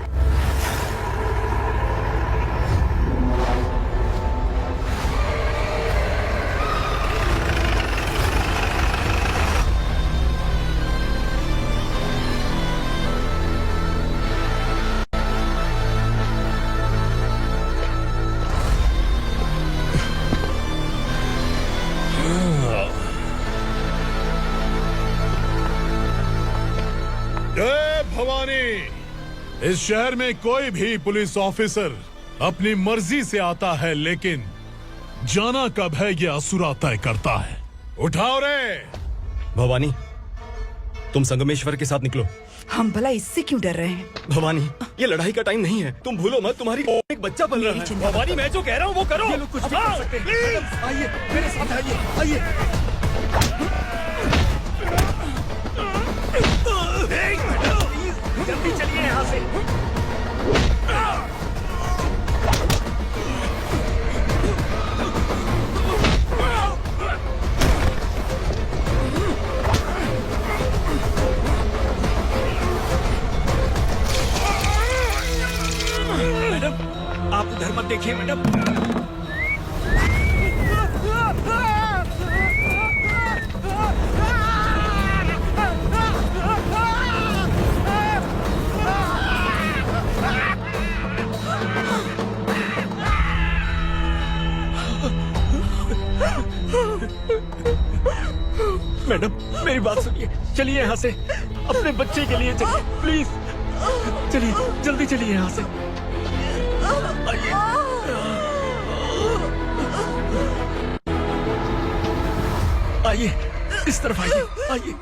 [SPEAKER 17] इस शहर में कोई भी पुलिस ऑफिसर अपनी मर्जी से आता है, लेकिन जाना कब है ये असुरा तय करता है। उठाओ रे,
[SPEAKER 8] भवानी, तुम संगमेश्वर के साथ निकलो।
[SPEAKER 21] हम भला इससे क्यों डर रहे हैं?
[SPEAKER 8] भवानी, ये लड़ाई का टाइम नहीं है। तुम भूलो मत, तुम्हारी एक बच्चा पल रहा है। भवानी, मैं जो कह रहा हूँ वो करो।
[SPEAKER 21] ये लोग कुछ भी कर सकते हैं।
[SPEAKER 8] आइए मेरे साथ, आइए।
[SPEAKER 9] जल्दी चलिए यहाँ से।
[SPEAKER 13] मैडम, आप उधर मत देखिए मैडम। मैडम, मेरी बात सुनिए, चलिए यहाँ से। अपने बच्चे के लिए चलिए, प्लीज। चलिए, जल्दी चलिए यहाँ से। आइए, इस तरफ आइए।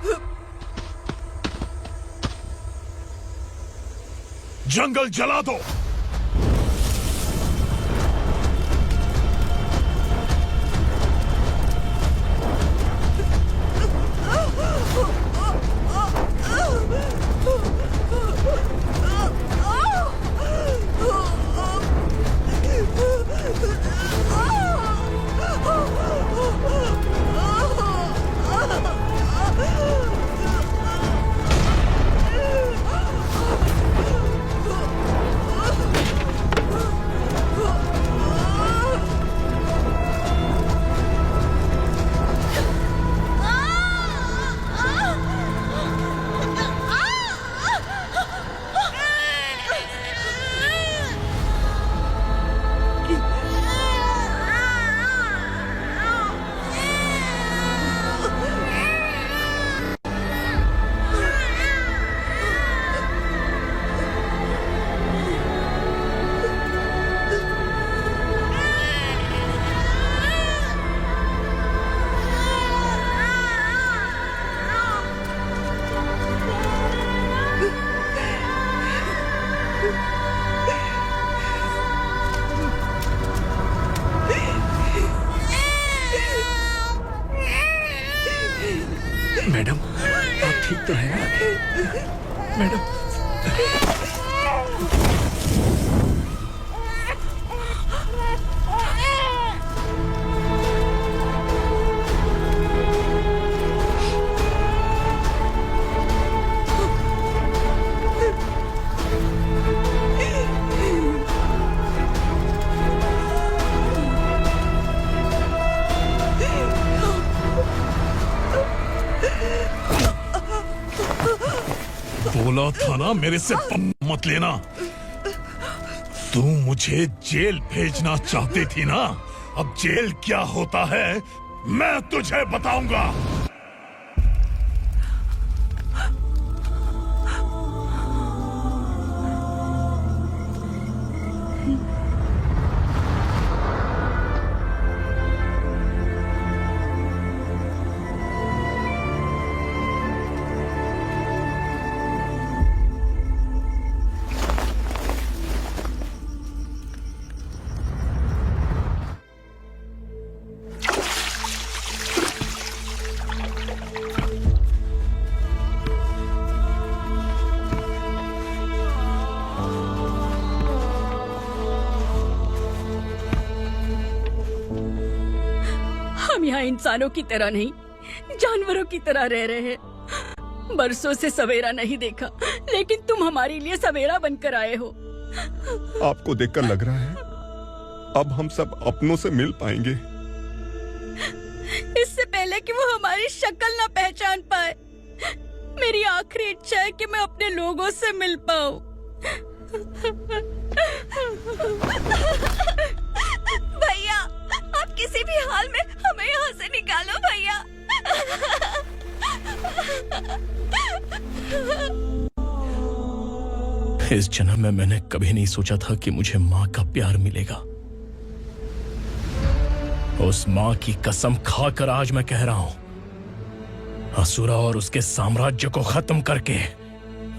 [SPEAKER 17] जंगल जला दो।
[SPEAKER 13] मैडम, आप ठीक तो हैं? मैडम,
[SPEAKER 17] बोला था ना मेरे से मत लेना। तू मुझे जेल भेजना चाहती थी ना, अब जेल क्या होता है मैं तुझे बताऊंगा।
[SPEAKER 21] हम यहाँ इंसानों की तरह नहीं, जानवरों की तरह रह रहे हैं। बरसों से सवेरा नहीं देखा, लेकिन तुम हमारे लिए सवेरा बनकर आए हो।
[SPEAKER 5] आपको देखकर लग रहा है अब हम सब अपनों से मिल पाएंगे।
[SPEAKER 21] इससे पहले कि वो हमारी शक्ल ना पहचान पाए, मेरी आखिरी इच्छा है कि मैं अपने लोगों से मिल पाऊं। भैया, आप किसी भी हाल में हमें यहाँ से निकालो भैया।
[SPEAKER 3] इस जन्म में मैंने कभी नहीं सोचा था कि मुझे माँ का प्यार मिलेगा। उस माँ की कसम खाकर आज मैं कह रहा हूं, असुरा और उसके साम्राज्य को खत्म करके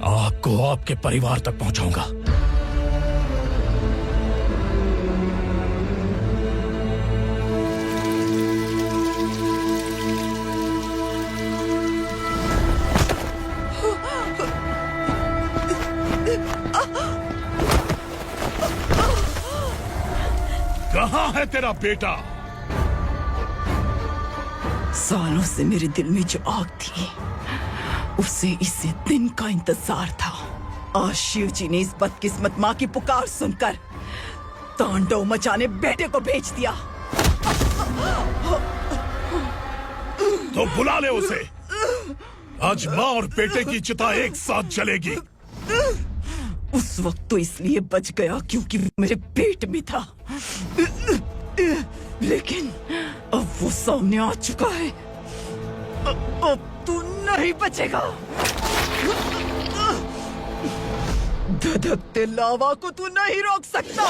[SPEAKER 3] आपको आपके परिवार तक पहुंचाऊंगा।
[SPEAKER 17] कहाँ है तेरा बेटा?
[SPEAKER 21] सालों से मेरे दिल में जो आग थी, उसे इसी दिन का इंतजार था। आज शिव जी ने इस बदकिस्मत माँ की पुकार सुनकर तांडव मचाने बेटे को भेज दिया।
[SPEAKER 17] तो बुला ले उसे। आज माँ और बेटे की चिता एक साथ जलेगी।
[SPEAKER 21] उस वक्त तो इसलिए बच गया क्योंकि मेरे पेट में था, लेकिन अब वो सामने आ चुका है। अब तू नहीं बचेगा। धधकते लावा को तू नहीं रोक सकता।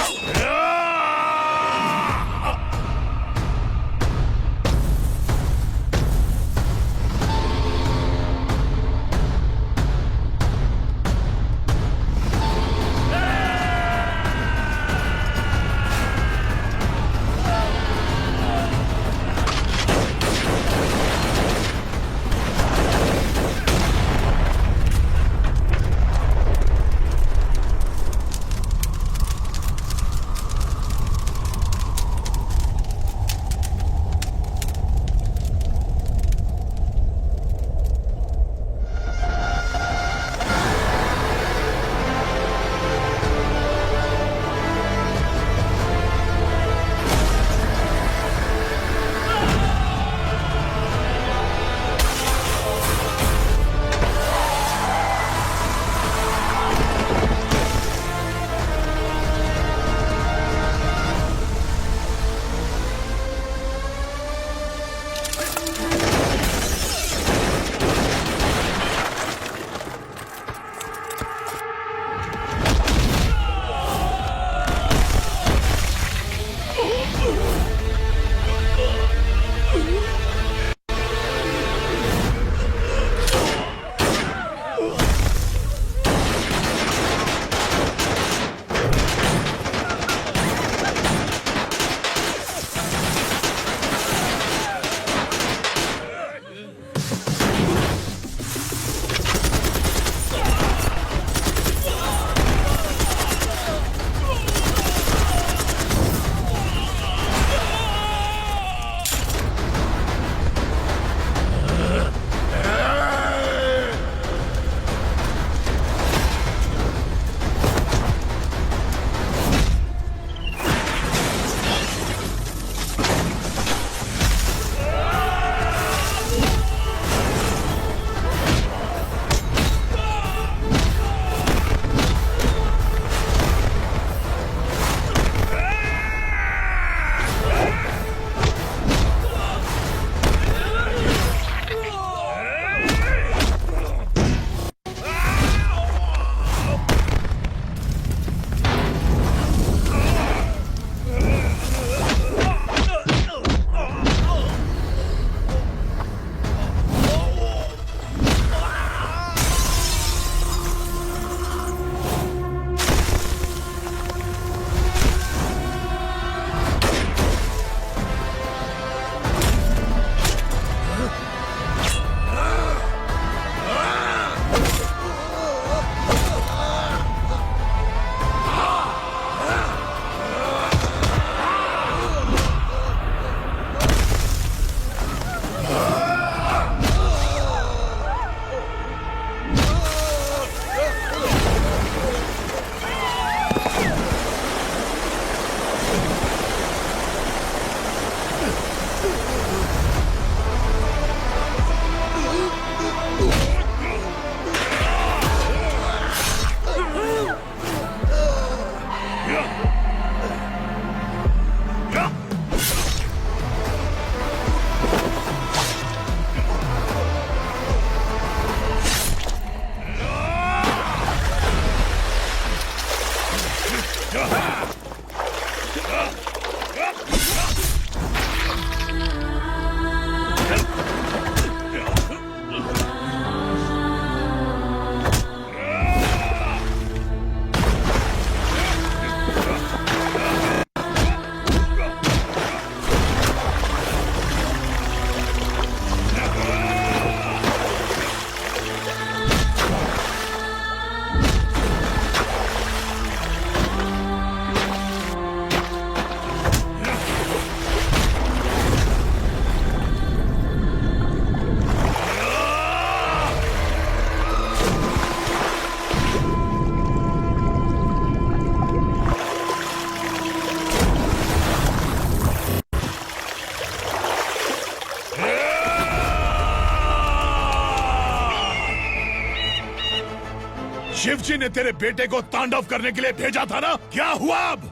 [SPEAKER 17] शिवजी ने तेरे बेटे को तांडव करने के लिए भेजा था ना, क्या हुआ अब?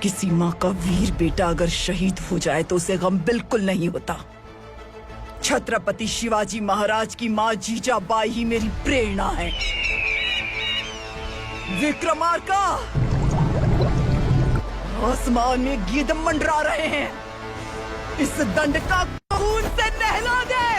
[SPEAKER 21] किसी माँ का वीर बेटा अगर शहीद हो जाए तो उसे गम बिल्कुल नहीं होता। छत्रपति शिवाजी महाराज की माँ जीजाबाई ही मेरी प्रेरणा है। विक्रमार्का, आसमान में गिद्ध मंडरा रहे हैं, इस दंड का खून से नहला दे।